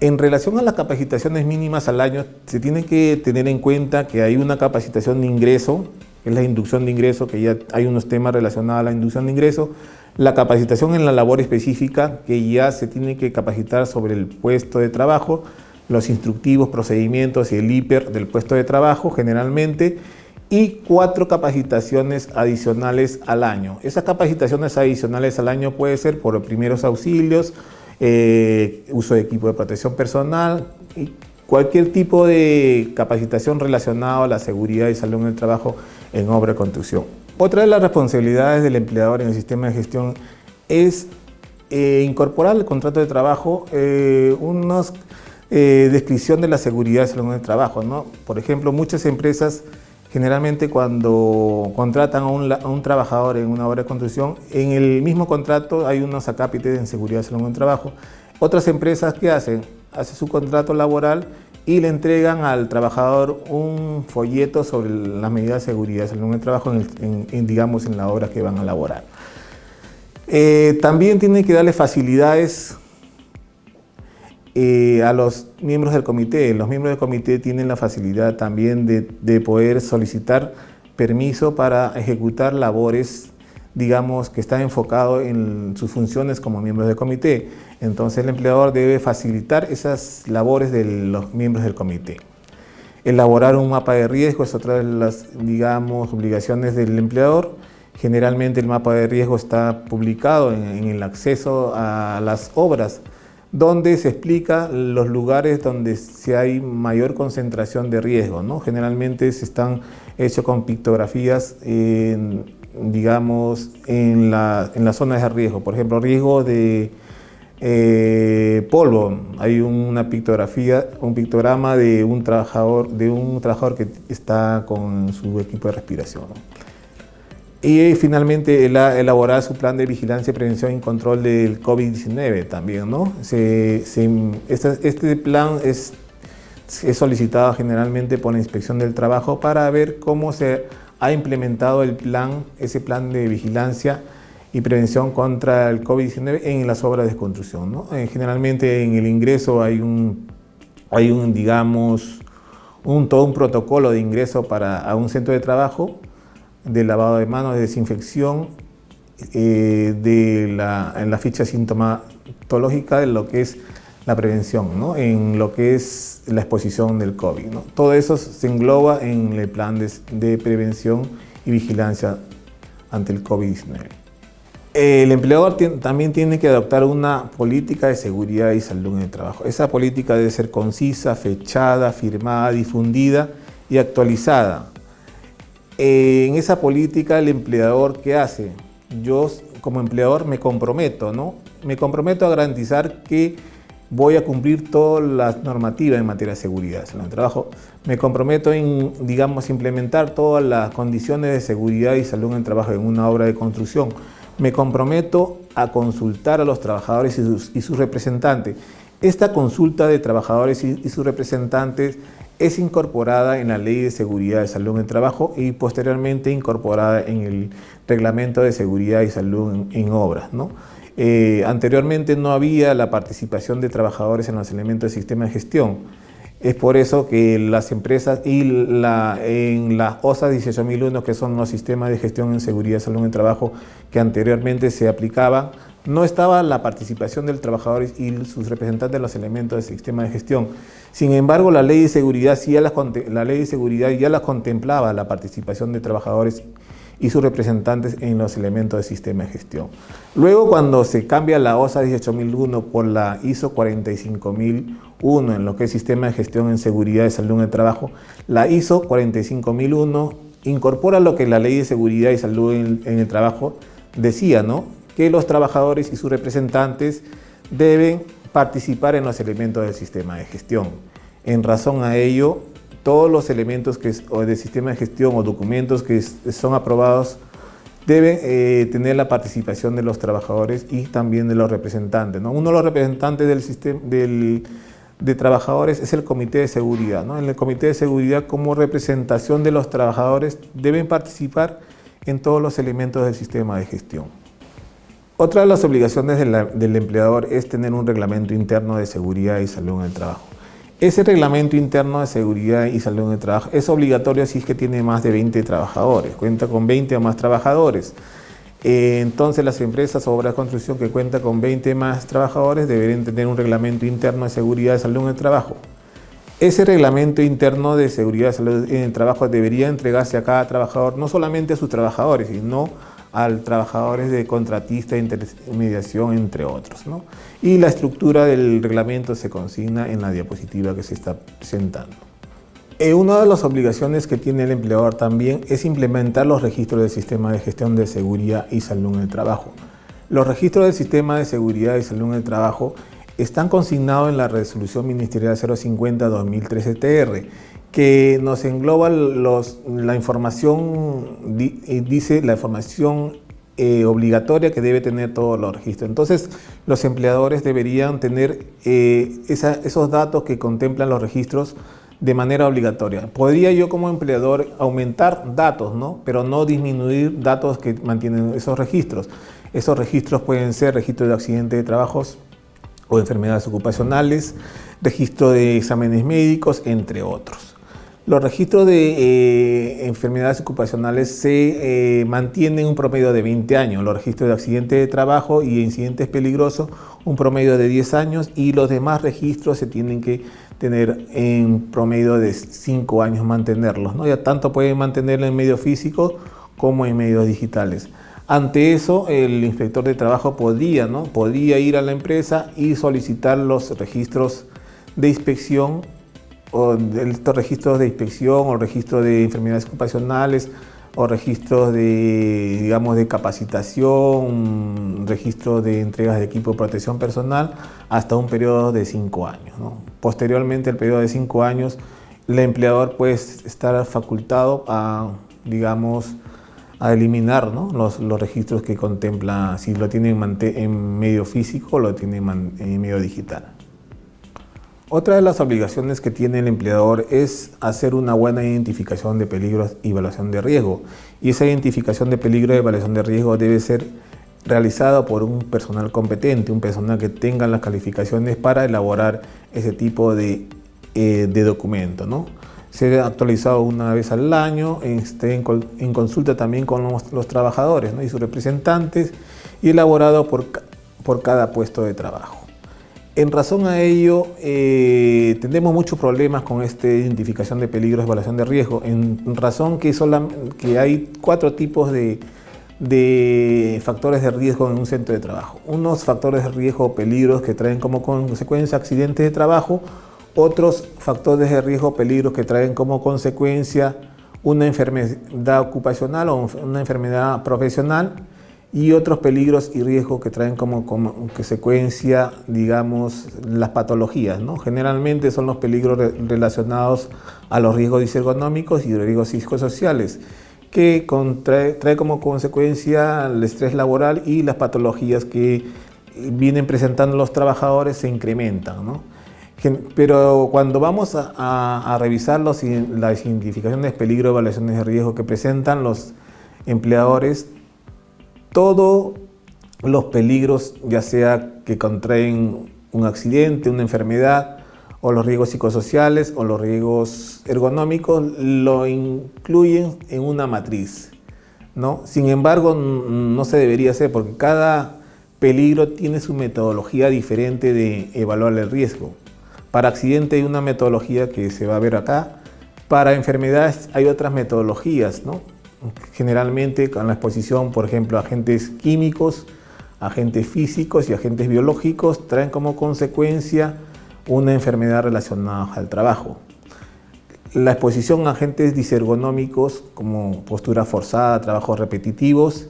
En relación a las capacitaciones mínimas al año, se tiene que tener en cuenta que hay una capacitación de ingreso, que es la inducción de ingreso, que ya hay unos temas relacionados a la inducción de ingreso, la capacitación en la labor específica, que ya se tiene que capacitar sobre el puesto de trabajo, los instructivos, procedimientos y el IPER del puesto de trabajo generalmente, y 4 capacitaciones adicionales al año. Esas capacitaciones adicionales al año puede ser por primeros auxilios, uso de equipo de protección personal y cualquier tipo de capacitación relacionada a la seguridad y salud en el trabajo en obra de construcción. Otra de las responsabilidades del empleador en el sistema de gestión es incorporar al contrato de trabajo una descripción de la seguridad y salud en el trabajo, ¿no? Por ejemplo, muchas empresas generalmente cuando contratan a un trabajador en una obra de construcción, en el mismo contrato hay unos acápites en seguridad y salud en el trabajo. Otras empresas, ¿qué hacen? Hacen su contrato laboral y le entregan al trabajador un folleto sobre las medidas de seguridad y salud en el trabajo digamos, en la obra que van a elaborar. También tienen que darle facilidades a los miembros del comité. Los miembros del comité tienen la facilidad también de poder solicitar permiso para ejecutar labores, digamos, que están enfocados en sus funciones como miembros del comité. Entonces el empleador debe facilitar esas labores de los miembros del comité. Elaborar un mapa de riesgo es otra de las, digamos, obligaciones del empleador. Generalmente el mapa de riesgo está publicado en el acceso a las obras, donde se explica los lugares donde se hay mayor concentración de riesgo, ¿no? Generalmente se están hechos con pictografías, digamos, en las zonas de riesgo. Por ejemplo, riesgo de polvo. Hay una pictografía, un pictograma de un trabajador que está con su equipo de respiración, ¿no? Y finalmente elaborar su plan de vigilancia, prevención y control del COVID-19 también, ¿no? Este plan es solicitado generalmente por la Inspección del Trabajo para ver cómo se ha implementado ese plan de vigilancia y prevención contra el COVID-19 en las obras de construcción, ¿no? Generalmente en el ingreso hay todo un protocolo de ingreso a un centro de trabajo, de lavado de manos, de desinfección, en la ficha sintomatológica de lo que es la prevención, ¿no? En lo que es la exposición del COVID, ¿no? Todo eso se engloba en el plan de prevención y vigilancia ante el COVID-19. El empleador también tiene que adoptar una política de seguridad y salud en el trabajo. Esa política debe ser concisa, fechada, firmada, difundida y actualizada. En esa política, el empleador, ¿qué hace? Yo, como empleador, me comprometo, ¿no? Me comprometo a garantizar que voy a cumplir todas las normativas en materia de seguridad en el trabajo. Me comprometo en, implementar todas las condiciones de seguridad y salud en el trabajo en una obra de construcción. Me comprometo a consultar a los trabajadores y sus representantes. Esta consulta de trabajadores y sus representantes es incorporada en la Ley de Seguridad y Salud en el Trabajo y posteriormente incorporada en el Reglamento de Seguridad y Salud en Obras, ¿no? Anteriormente no había la participación de trabajadores en los elementos del sistema de gestión. Es por eso que las empresas en la OSA 18001, que son los sistemas de gestión en seguridad y salud en el trabajo que anteriormente se aplicaban, no estaba la participación del trabajador y sus representantes en los elementos del sistema de gestión. Sin embargo, la ley de seguridad ya las contemplaba la participación de trabajadores y sus representantes en los elementos del sistema de gestión. Luego, cuando se cambia la OSA 18001 por la ISO 45001 en lo que es sistema de gestión en seguridad y salud en el trabajo, la ISO 45001 incorpora lo que la Ley de Seguridad y Salud en el Trabajo decía, ¿no? Que los trabajadores y sus representantes deben participar en los elementos del sistema de gestión. En razón a ello, todos los elementos del sistema de gestión o documentos que son aprobados deben tener la participación de los trabajadores y también de los representantes, ¿no? Uno de los representantes de trabajadores es el Comité de Seguridad, ¿no? En el Comité de Seguridad, como representación de los trabajadores, deben participar en todos los elementos del sistema de gestión. Otra de las obligaciones del empleador es tener un reglamento interno de seguridad y salud en el trabajo. Ese reglamento interno de seguridad y salud en el trabajo es obligatorio si es que tiene más de 20 trabajadores, cuenta con 20 o más trabajadores. Entonces las empresas o obras de construcción que cuentan con 20 más trabajadores deberían tener un reglamento interno de seguridad y salud en el trabajo. Ese reglamento interno de seguridad y salud en el trabajo debería entregarse a cada trabajador, no solamente a sus trabajadores, sino a trabajadores de contratista, intermediación, entre otros, ¿no? Y la estructura del reglamento se consigna en la diapositiva que se está presentando. Una de las obligaciones que tiene el empleador también es implementar los registros del sistema de gestión de seguridad y salud en el trabajo. Los registros del sistema de seguridad y salud en el trabajo están consignados en la Resolución Ministerial 050-2013-TR, que nos engloba la información, dice la información obligatoria que debe tener todos los registros. Entonces, los empleadores deberían tener esos datos que contemplan los registros de manera obligatoria. Podría yo como empleador aumentar datos, ¿no? Pero no disminuir datos que mantienen esos registros. Esos registros pueden ser registros de accidentes de trabajos o enfermedades ocupacionales, registro de exámenes médicos, entre otros. Los registros de enfermedades ocupacionales se mantienen un promedio de 20 años, los registros de accidentes de trabajo y incidentes peligrosos un promedio de 10 años y los demás registros se tienen que tener en promedio de 5 años mantenerlos, ¿no? Ya tanto pueden mantenerlo en medios físicos como en medios digitales. Ante eso, el inspector de trabajo podía ir a la empresa y solicitar los registros de inspección o estos registros de inspección o registro de enfermedades ocupacionales o registros de, digamos, de capacitación, registros de entregas de equipo de protección personal, hasta un periodo de 5 años, ¿no? Posteriormente, el periodo de 5 años, el empleador puede estar facultado a, digamos, a eliminar, ¿no?, los registros que contempla, si lo tiene en medio físico o lo tiene en medio digital. Otra de las obligaciones que tiene el empleador es hacer una buena identificación de peligros y evaluación de riesgo. Y esa identificación de peligro y evaluación de riesgo debe ser realizada por un personal competente, un personal que tenga las calificaciones para elaborar ese tipo de documento, ¿no? Ser actualizado una vez al año, en consulta también con los trabajadores, ¿no?, y sus representantes, y elaborado por cada puesto de trabajo. En razón a ello, tenemos muchos problemas con esta identificación de peligros y evaluación de riesgo, en razón que hay 4 tipos de factores de riesgo en un centro de trabajo. Unos factores de riesgo o peligros que traen como consecuencia accidentes de trabajo, otros factores de riesgo o peligros que traen como consecuencia una enfermedad ocupacional o una enfermedad profesional, y otros peligros y riesgos que traen como consecuencia, digamos, las patologías, ¿no? Generalmente son los peligros relacionados a los riesgos disergonómicos y riesgos psicosociales, que trae como consecuencia el estrés laboral, y las patologías que vienen presentando los trabajadores se incrementan, ¿no? Pero cuando vamos a revisar las identificaciones de peligro y evaluaciones de riesgo que presentan los empleadores, todos los peligros, ya sea que contraen un accidente, una enfermedad, o los riesgos psicosociales o los riesgos ergonómicos, lo incluyen en una matriz, ¿no? Sin embargo, no se debería hacer, porque cada peligro tiene su metodología diferente de evaluar el riesgo. Para accidente hay una metodología que se va a ver acá. Para enfermedades hay otras metodologías, ¿no? Generalmente con la exposición, por ejemplo, a agentes químicos, agentes físicos y agentes biológicos, traen como consecuencia una enfermedad relacionada al trabajo. La exposición a agentes disergonómicos, como postura forzada, trabajos repetitivos,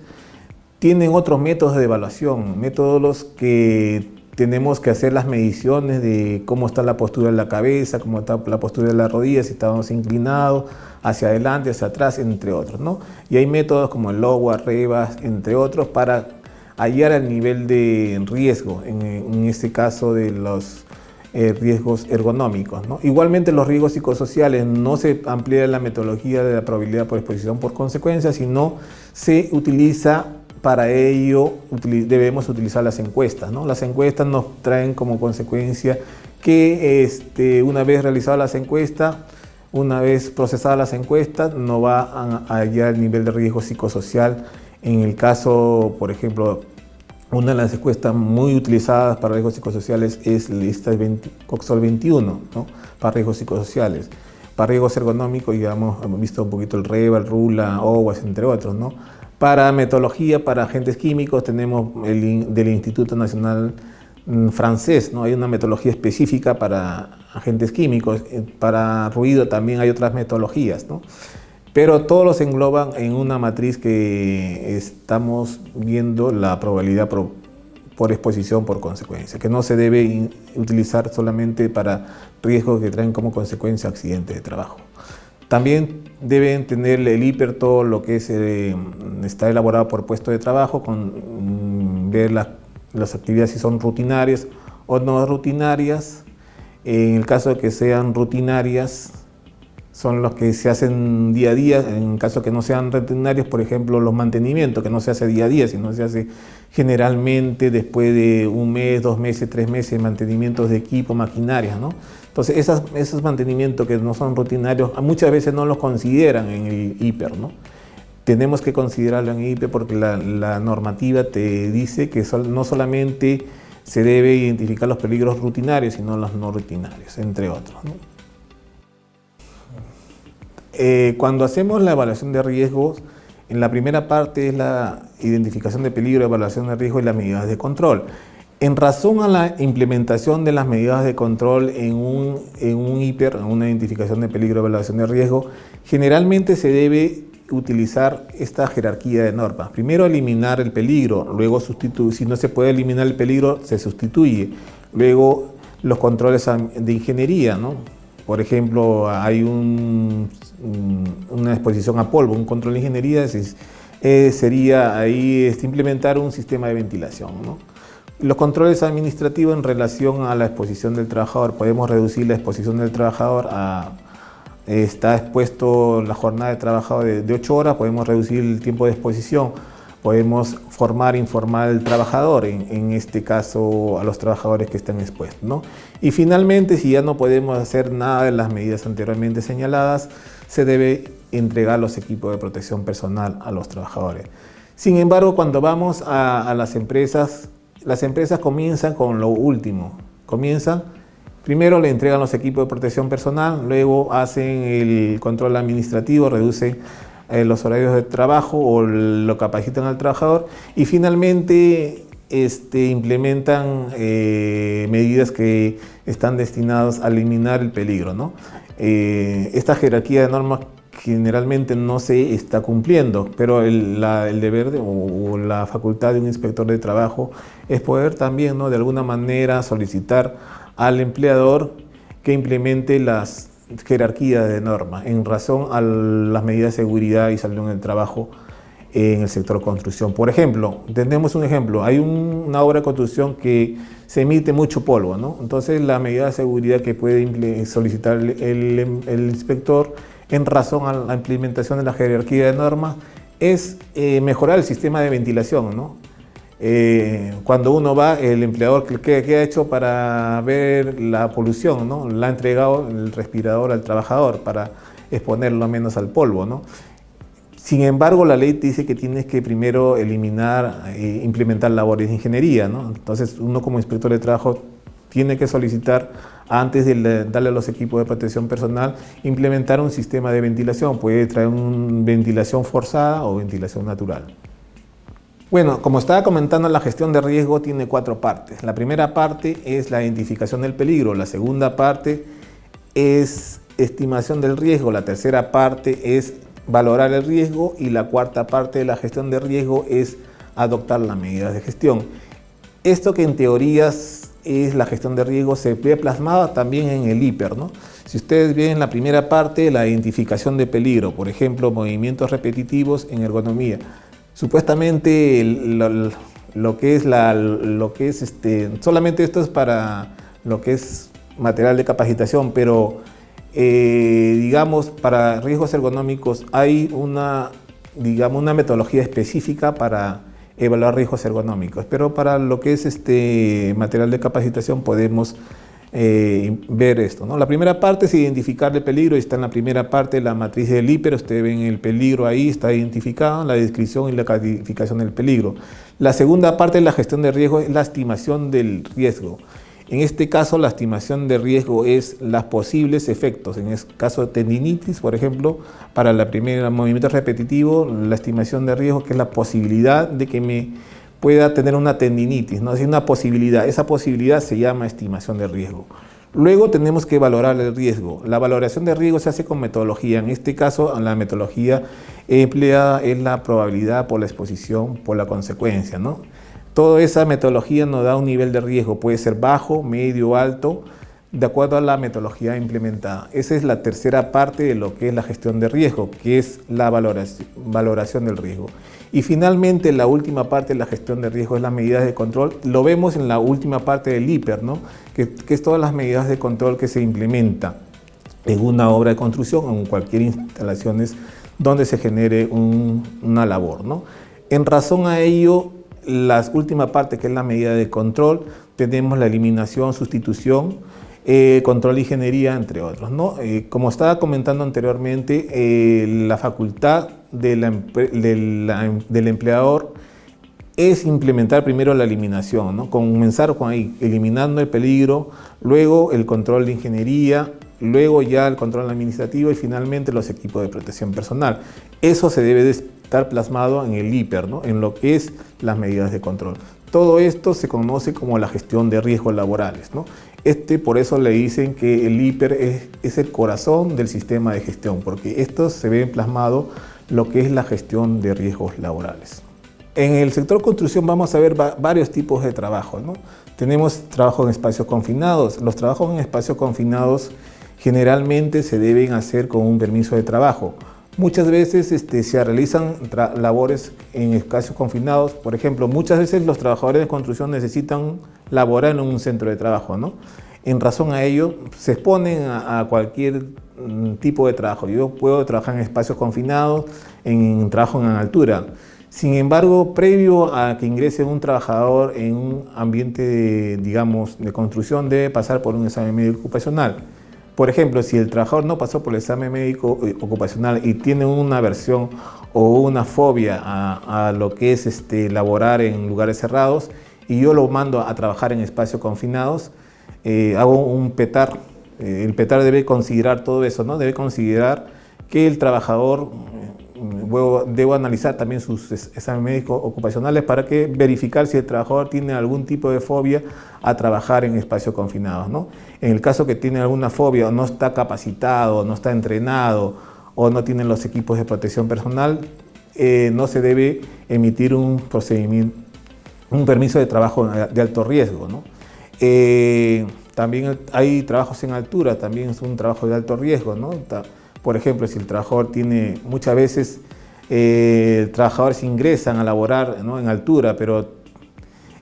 tienen otros métodos de evaluación, métodos que tenemos que hacer las mediciones de cómo está la postura de la cabeza, cómo está la postura de la rodilla, si estamos inclinados, hacia adelante, hacia atrás, entre otros, ¿no? Y hay métodos como el LOWA, REBAS, entre otros, para hallar el nivel de riesgo, en este caso de los riesgos ergonómicos, ¿no? Igualmente, los riesgos psicosociales no se amplía la metodología de la probabilidad por exposición por consecuencia, sino se utiliza, para ello debemos utilizar las encuestas, ¿no? Las encuestas nos traen como consecuencia que una vez realizadas las encuestas, una vez procesadas las encuestas, no va a hallar el nivel de riesgo psicosocial. En el caso, por ejemplo, una de las encuestas muy utilizadas para riesgos psicosociales es esta Coxol 21, ¿no?, para riesgos psicosociales. Para riesgos ergonómicos, ya hemos visto un poquito el REBA, el RULA, OWASP, entre otros, ¿no? Para metodología, para agentes químicos, tenemos del Instituto Nacional francés, ¿no? Hay una metodología específica para agentes químicos. Para ruido también hay otras metodologías, ¿no? Pero todos los engloban en una matriz que estamos viendo la probabilidad por exposición por consecuencia, que no se debe utilizar solamente para riesgos que traen como consecuencia accidentes de trabajo. También deben tener el IPER, todo lo que está elaborado por puesto de trabajo, ver las actividades si son rutinarias o no rutinarias. En el caso de que sean rutinarias, son los que se hacen día a día. En caso que no sean rutinarios, por ejemplo, los mantenimientos, que no se hace día a día, sino se hace generalmente después de 1 mes, 2 meses, 3 meses de mantenimientos de equipo, maquinaria, ¿no? Entonces, esos mantenimientos que no son rutinarios, muchas veces no los consideran en el IPER, ¿no? Tenemos que considerarlo en el IPER porque la normativa te dice que no solamente se debe identificar los peligros rutinarios, sino los no rutinarios, entre otros, ¿no? Cuando hacemos la evaluación de riesgos, en la primera parte es la identificación de peligro, evaluación de riesgo y las medidas de control. En razón a la implementación de las medidas de control en un IPER, en una identificación de peligro, evaluación de riesgo, generalmente se debe utilizar esta jerarquía de normas. Primero eliminar el peligro, luego sustituir, si no se puede eliminar el peligro, se sustituye. Luego los controles de ingeniería, ¿no? Por ejemplo, hay una exposición a polvo, un control de ingeniería, sería ahí implementar un sistema de ventilación, ¿no? Los controles administrativos en relación a la exposición del trabajador. Podemos reducir la exposición del trabajador está expuesto la jornada de trabajo de 8 horas, podemos reducir el tiempo de exposición, podemos informar al trabajador, en este caso a los trabajadores que están expuestos, ¿no? Y finalmente, si ya no podemos hacer nada de las medidas anteriormente señaladas, se debe entregar los equipos de protección personal a los trabajadores. Sin embargo, cuando vamos a las empresas comienzan con lo último. Primero le entregan los equipos de protección personal, luego hacen el control administrativo, reducen los horarios de trabajo o lo capacitan al trabajador y finalmente implementan medidas que están destinadas a eliminar el peligro, ¿no? Esta jerarquía de normas generalmente no se está cumpliendo, pero el deber o la facultad de un inspector de trabajo es poder también, ¿no?, de alguna manera solicitar al empleador que implemente las jerarquías de normas en razón a las medidas de seguridad y salud en el trabajo en el sector construcción. Por ejemplo, tenemos un ejemplo, hay una obra de construcción que se emite mucho polvo, ¿no? Entonces la medida de seguridad que puede solicitar el inspector en razón a la implementación de la jerarquía de normas es mejorar el sistema de ventilación, ¿no? Cuando uno va, el empleador que ha hecho para ver la polución, ¿no?, le ha entregado el respirador al trabajador para exponerlo menos al polvo, ¿no? Sin embargo, la ley dice que tienes que primero eliminar e implementar labores de ingeniería, ¿no? Entonces, uno como inspector de trabajo tiene que solicitar, antes de darle los equipos de protección personal, implementar un sistema de ventilación. Puede traer una ventilación forzada o ventilación natural. Bueno, como estaba comentando, la gestión de riesgo tiene 4 partes. La primera parte es la identificación del peligro, la segunda parte es estimación del riesgo, la tercera parte es valorar el riesgo y la cuarta parte de la gestión de riesgo es adoptar las medidas de gestión. Esto que en teorías es la gestión de riesgo se ve plasmada también en el IPER, ¿no? Si ustedes ven la primera parte, la identificación de peligro, por ejemplo, movimientos repetitivos en ergonomía. Supuestamente solamente esto es para lo que es material de capacitación, pero digamos, para riesgos ergonómicos hay una metodología específica para evaluar riesgos ergonómicos, pero para lo que es material de capacitación podemos ver esto, ¿no? La primera parte es identificar el peligro, está en la primera parte de la matriz del IPER, ustedes ven el peligro ahí, está identificado, la descripción y la calificación del peligro. La segunda parte de la gestión de riesgo es la estimación del riesgo. En este caso, la estimación de riesgo es los posibles efectos. En el caso de tendinitis, por ejemplo, para la primera movimiento repetitivo, la estimación de riesgo, que es la posibilidad de que me pueda tener una tendinitis, ¿no? Es una posibilidad. Esa posibilidad se llama estimación de riesgo. Luego tenemos que valorar el riesgo. La valoración de riesgo se hace con metodología. En este caso, la metodología empleada es la probabilidad por la exposición por la consecuencia, ¿no? Toda esa metodología nos da un nivel de riesgo, puede ser bajo, medio, alto, de acuerdo a la metodología implementada. Esa es la tercera parte de lo que es la gestión de riesgo, que es la valoración del riesgo. Y finalmente, la última parte de la gestión de riesgo es las medidas de control. Lo vemos en la última parte del IPER, ¿no? que es todas las medidas de control que se implementan en una obra de construcción o en cualquier instalación donde se genere una labor, ¿no? En razón a ello, la última parte, que es la medida de control, tenemos la eliminación, sustitución, control de ingeniería, entre otros, ¿no? Como estaba comentando anteriormente, la facultad del empleador es implementar primero la eliminación, ¿no? Comenzar eliminando el peligro, luego el control de ingeniería, luego ya el control administrativo y finalmente los equipos de protección personal. Eso se debe de estar plasmado en el IPER, ¿no? En lo que es las medidas de control. Todo esto se conoce como la gestión de riesgos laborales, ¿no? Por eso le dicen que el IPER es el corazón del sistema de gestión, porque esto se ve plasmado lo que es la gestión de riesgos laborales. En el sector construcción vamos a ver varios tipos de trabajo, ¿no? Tenemos trabajo en espacios confinados. Los trabajos en espacios confinados generalmente se deben hacer con un permiso de trabajo. Muchas veces se realizan labores en espacios confinados. Por ejemplo, muchas veces los trabajadores de construcción necesitan laborar en un centro de trabajo, ¿no? En razón a ello, se exponen a cualquier tipo de trabajo. Yo puedo trabajar en espacios confinados, en trabajo en altura. Sin embargo, previo a que ingrese un trabajador en un ambiente, digamos, de construcción, debe pasar por un examen médico ocupacional. Por ejemplo, si el trabajador no pasó por el examen médico ocupacional y tiene una aversión o una fobia a lo que es laborar en lugares cerrados, y yo lo mando a trabajar en espacios confinados, hago un PETAR. El PETAR debe considerar todo eso, ¿no? Debe considerar que el trabajador, debo analizar también sus exámenes médicos ocupacionales para verificar si el trabajador tiene algún tipo de fobia a trabajar en espacios confinados, ¿no? En el caso que tiene alguna fobia o no está capacitado, no está entrenado o no tiene los equipos de protección personal, no se debe emitir un permiso de trabajo de alto riesgo, ¿no? También hay trabajos en altura, también es un trabajo de alto riesgo, ¿no? Por ejemplo, si el trabajador tiene, muchas veces trabajadores ingresan a laborar, ¿no?, en altura, pero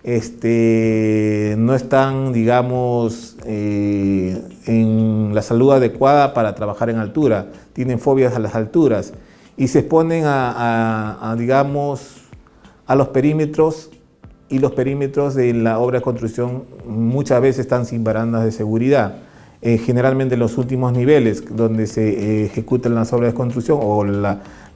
no están, digamos, en la salud adecuada para trabajar en altura, tienen fobias a las alturas y se exponen digamos, a los perímetros, y los perímetros de la obra de construcción muchas veces están sin barandas de seguridad. Generalmente los últimos niveles donde se ejecutan las obras de construcción o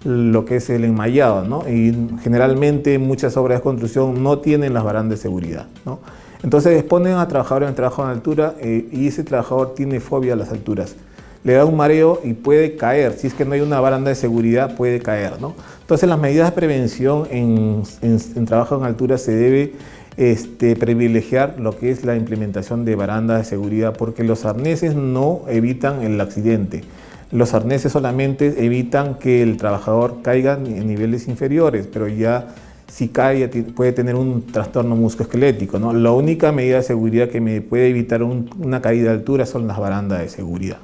lo que es el enmayado, ¿no? Y generalmente muchas obras de construcción no tienen las barandas de seguridad, ¿no? Entonces exponen a trabajadores en trabajo en altura y ese trabajador tiene fobia a las alturas. Le da un mareo y puede caer. Si es que no hay una baranda de seguridad, puede caer, ¿no? Entonces las medidas de prevención en trabajo en altura se debe privilegiar lo que es la implementación de barandas de seguridad, porque los arneses no evitan el accidente. Los arneses solamente evitan que el trabajador caiga en niveles inferiores, pero ya si cae puede tener un trastorno musculoesquelético, ¿no? La única medida de seguridad que me puede evitar una caída de altura son las barandas de seguridad.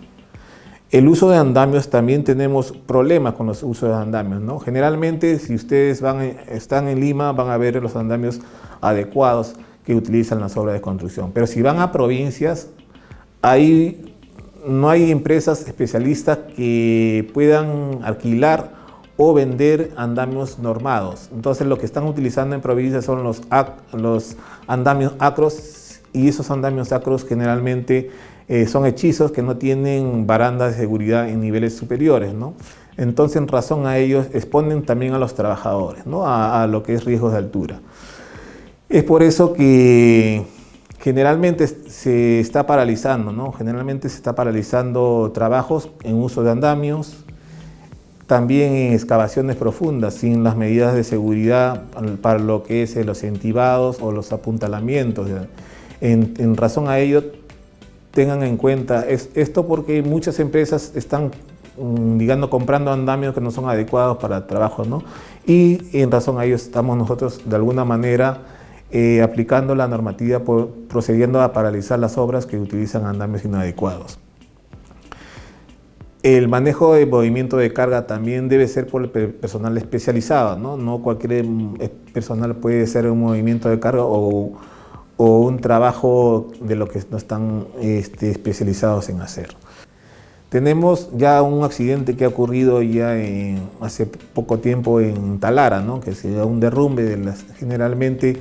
El uso de andamios, también tenemos problemas con los usos de andamios, ¿no? Generalmente, si ustedes están en Lima, van a ver los andamios adecuados que utilizan las obras de construcción. Pero si van a provincias, no hay empresas especialistas que puedan alquilar o vender andamios normados. Entonces, lo que están utilizando en provincias son los andamios acros, y esos andamios acros generalmente son hechizos que no tienen barandas de seguridad en niveles superiores, ¿no? Entonces, en razón a ellos, exponen también a los trabajadores, ¿no?, a lo que es riesgos de altura. Es por eso que generalmente se está paralizando, ¿no? Generalmente se está paralizando trabajos en uso de andamios, también en excavaciones profundas, sin las medidas de seguridad para lo que es los entibados o los apuntalamientos. En razón a ello, tengan en cuenta esto, porque muchas empresas están, digamos, comprando andamios que no son adecuados para trabajo, ¿no? Y en razón a ello estamos nosotros de alguna manera aplicando la normativa, procediendo a paralizar las obras que utilizan andamios inadecuados. El manejo de movimiento de carga también debe ser por el personal especializado, ¿no? No cualquier personal puede hacer un movimiento de carga o un trabajo de lo que no están especializados en hacer. Tenemos ya un accidente que ha ocurrido ya hace poco tiempo en Talara, ¿no?, que se da un derrumbe generalmente.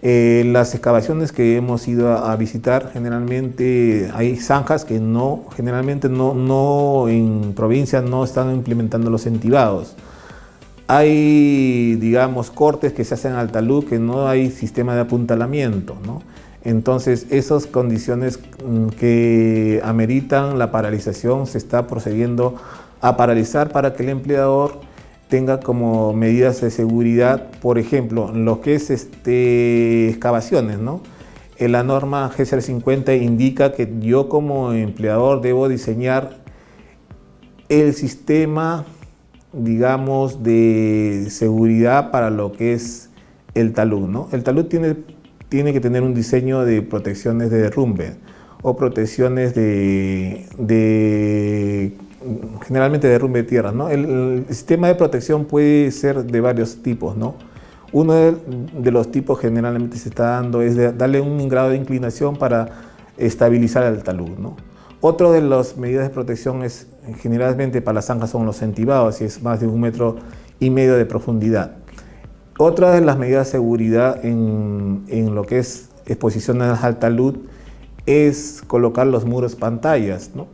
Las excavaciones que hemos ido a visitar, generalmente hay zanjas que generalmente no en provincia no están implementando los entibados. Hay, digamos, cortes que se hacen al talud que no hay sistema de apuntalamiento, ¿no? Entonces, esas condiciones que ameritan la paralización, se está procediendo a paralizar para que el empleador tenga como medidas de seguridad, por ejemplo, lo que es excavaciones, ¿no? La norma G050 indica que yo como empleador debo diseñar el sistema digamos, de seguridad para lo que es el talud, ¿no? El talud tiene que tener un diseño de protecciones de derrumbe o protecciones generalmente de derrumbe de tierra, ¿no? El sistema de protección puede ser de varios tipos, ¿no? Uno de los tipos generalmente se está dando es darle un grado de inclinación para estabilizar el talud, ¿no? Otro de las medidas de protección es generalmente para las zanjas son los entibados, y es más de 1,5 metros de profundidad. Otra de las medidas de seguridad en lo que es exposiciones al talud es colocar los muros pantallas, ¿no?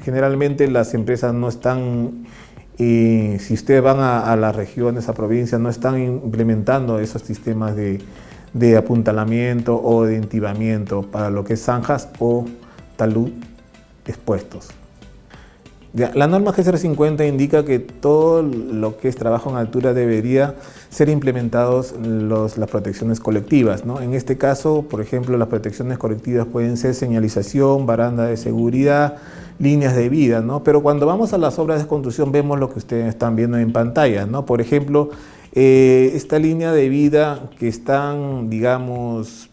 Generalmente las empresas no están, si ustedes van a las regiones, a provincias, no están implementando esos sistemas de apuntalamiento o de entibamiento para lo que es zanjas o talud expuestos. Ya, la norma G050 indica que todo lo que es trabajo en altura debería ser implementados las protecciones colectivas, ¿no? En este caso, por ejemplo, las protecciones colectivas pueden ser señalización, baranda de seguridad, líneas de vida, ¿no? Pero cuando vamos a las obras de construcción vemos lo que ustedes están viendo en pantalla, ¿no? Por ejemplo, esta línea de vida que están, digamos,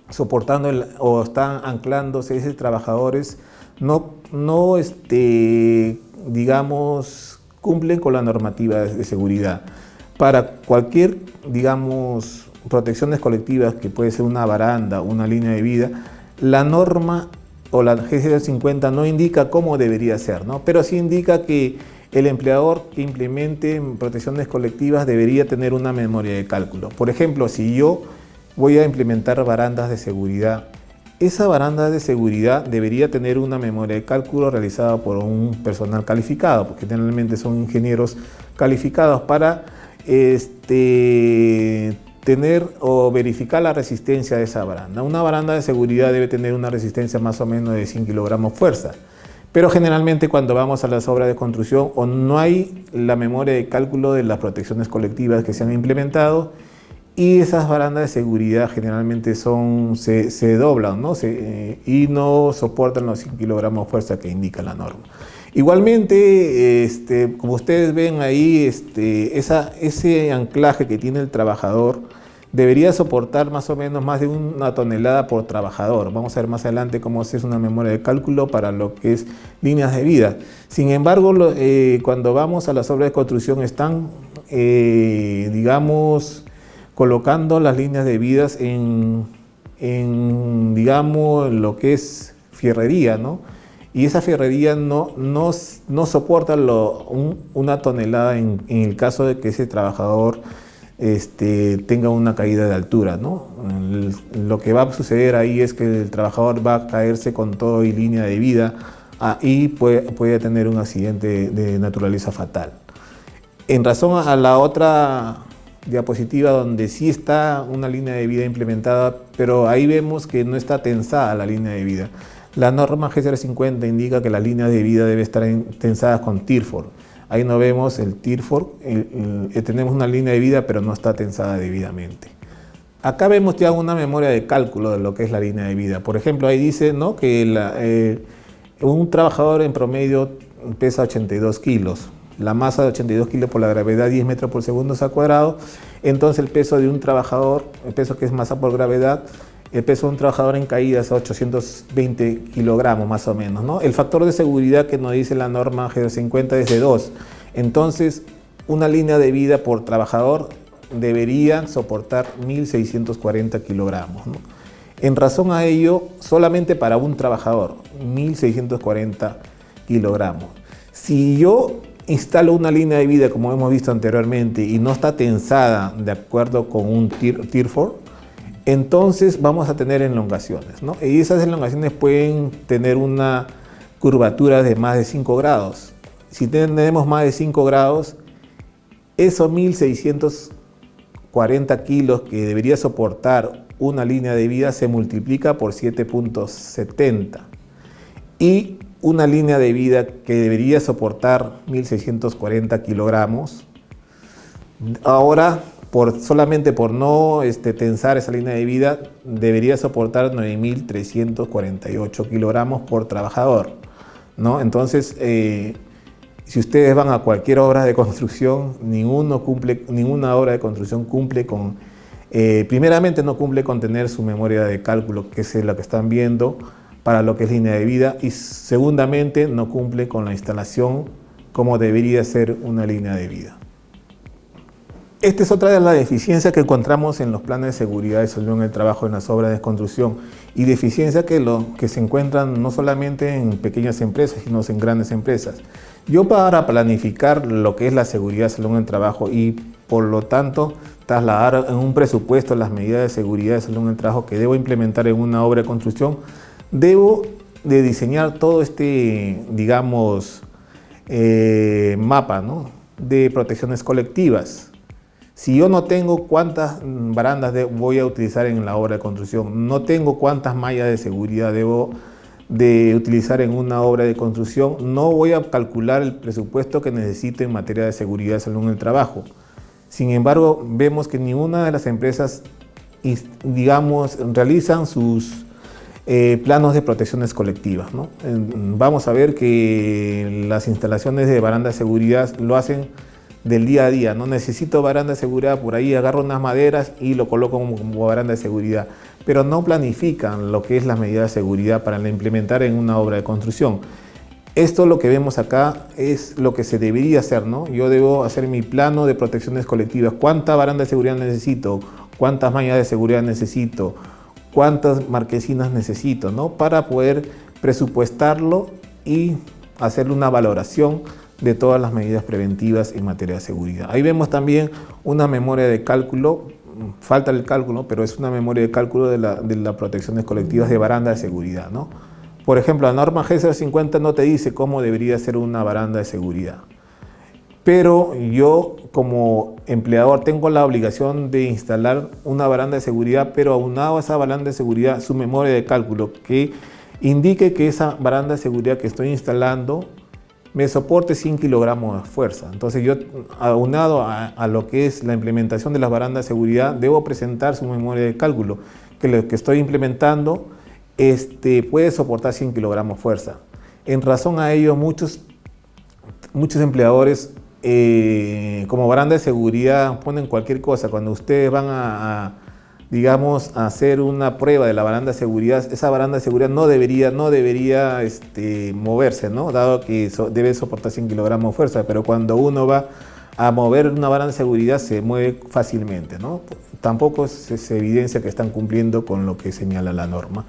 soportando o están anclándose esos trabajadores, digamos, cumplen con la normativa de seguridad. Para cualquier, digamos, protecciones colectivas, que puede ser una baranda, una línea de vida, la norma o la G050 no indica cómo debería ser, ¿no? Pero sí indica que el empleador que implemente protecciones colectivas debería tener una memoria de cálculo. Por ejemplo, si yo voy a implementar barandas de seguridad, esa baranda de seguridad debería tener una memoria de cálculo realizada por un personal calificado, porque generalmente son ingenieros calificados para tener o verificar la resistencia de esa baranda. Una baranda de seguridad debe tener una resistencia más o menos de 100 kilogramos fuerza. Pero generalmente cuando vamos a las obras de construcción o no hay la memoria de cálculo de las protecciones colectivas que se han implementado, y esas barandas de seguridad generalmente se doblan, ¿no? Y no soportan los 100 kilogramos de fuerza que indica la norma. Igualmente, como ustedes ven ahí, ese anclaje que tiene el trabajador debería soportar más o menos más de 1 tonelada por trabajador. Vamos a ver más adelante cómo es una memoria de cálculo para lo que es líneas de vida. Sin embargo, cuando vamos a las obras de construcción están, digamos, colocando las líneas de vidas digamos, lo que es fierrería, ¿no? Y esa fierrería no soporta 1 tonelada en el caso de que ese trabajador tenga una caída de altura, ¿no? Lo que va a suceder ahí es que el trabajador va a caerse con todo y línea de vida y puede tener un accidente de naturaleza fatal. En razón a la otra diapositiva donde sí está una línea de vida implementada, pero ahí vemos que no está tensada la línea de vida. La norma G050 indica que la línea de vida debe estar tensada con TIRFOR. Ahí no vemos el TIRFOR, tenemos una línea de vida pero no está tensada debidamente. Acá vemos ya una memoria de cálculo de lo que es la línea de vida. Por ejemplo, ahí dice, ¿no?, que un trabajador en promedio pesa 82 kilos. La masa de 82 kilos por la gravedad, 10 metros por segundo al cuadrado. Entonces el peso de un trabajador, el peso que es masa por gravedad, el peso de un trabajador en caída es 820 kilogramos más o menos, ¿no? El factor de seguridad que nos dice la norma G050 es de 2. Entonces una línea de vida por trabajador debería soportar 1.640 kilogramos, ¿no? En razón a ello, solamente para un trabajador, 1.640 kilogramos. Si yo instalo una línea de vida, como hemos visto anteriormente, y no está tensada de acuerdo con un TIRFOR, entonces vamos a tener elongaciones, ¿no? Y esas elongaciones pueden tener una curvatura de más de 5 grados. Si tenemos más de 5 grados, esos 1.640 kilos que debería soportar una línea de vida se multiplica por 7.70. Y una línea de vida que debería soportar 1.640 kilogramos, ahora solamente por no tensar esa línea de vida, debería soportar 9.348 kilogramos por trabajador, ¿no? Entonces, Si ustedes van a cualquier obra de construcción, ninguna obra de construcción cumple con, primeramente no cumple con tener su memoria de cálculo, que es la que están viendo, para lo que es línea de vida, y segundamente no cumple con la instalación como debería ser una línea de vida. Esta es otra de las deficiencias que encontramos en los planes de seguridad y salud en el trabajo en las obras de construcción, y deficiencias que se encuentran no solamente en pequeñas empresas, sino en grandes empresas. Yo, para planificar lo que es la seguridad y salud en el trabajo y por lo tanto trasladar en un presupuesto las medidas de seguridad y salud en el trabajo que debo implementar en una obra de construcción, debo de diseñar todo este, digamos, mapa, ¿no?, de protecciones colectivas. Si yo no tengo cuántas barandas voy a utilizar en la obra de construcción, no tengo cuántas mallas de seguridad debo de utilizar en una obra de construcción, no voy a calcular el presupuesto que necesito en materia de seguridad y salud en el trabajo. Sin embargo, vemos que ninguna de las empresas, digamos, realizan sus planos de protecciones colectivas, ¿no? Vamos a ver que las instalaciones de baranda de seguridad lo hacen del día a día. No necesito baranda de seguridad, por ahí agarro unas maderas y lo coloco como baranda de seguridad, pero no planifican lo que es las medidas de seguridad para implementar en una obra de construcción. Esto, lo que vemos acá, es lo que se debería hacer, ¿no? Yo debo hacer mi plano de protecciones colectivas. ¿Cuánta baranda de seguridad necesito? ¿Cuántas mallas de seguridad necesito? ¿Cuántas marquesinas necesito?, ¿no?, para poder presupuestarlo y hacerle una valoración de todas las medidas preventivas en materia de seguridad. Ahí vemos también una memoria de cálculo, falta el cálculo, pero es una memoria de cálculo de las protecciones colectivas de baranda de seguridad, ¿no? Por ejemplo, la norma G050 no te dice cómo debería ser una baranda de seguridad, pero yo como empleador tengo la obligación de instalar una baranda de seguridad, pero aunado a esa baranda de seguridad su memoria de cálculo que indique que esa baranda de seguridad que estoy instalando me soporte 100 kilogramos de fuerza. Entonces yo, aunado a lo que es la implementación de las barandas de seguridad, debo presentar su memoria de cálculo, que lo que estoy implementando puede soportar 100 kilogramos de fuerza. En razón a ello, muchos empleadores como baranda de seguridad ponen cualquier cosa. Cuando ustedes van digamos, a hacer una prueba de la baranda de seguridad, esa baranda de seguridad no debería moverse, ¿no?, dado que debe soportar 100 kilogramos de fuerza, pero cuando uno va a mover una baranda de seguridad se mueve fácilmente, ¿no? Tampoco se evidencia que están cumpliendo con lo que señala la norma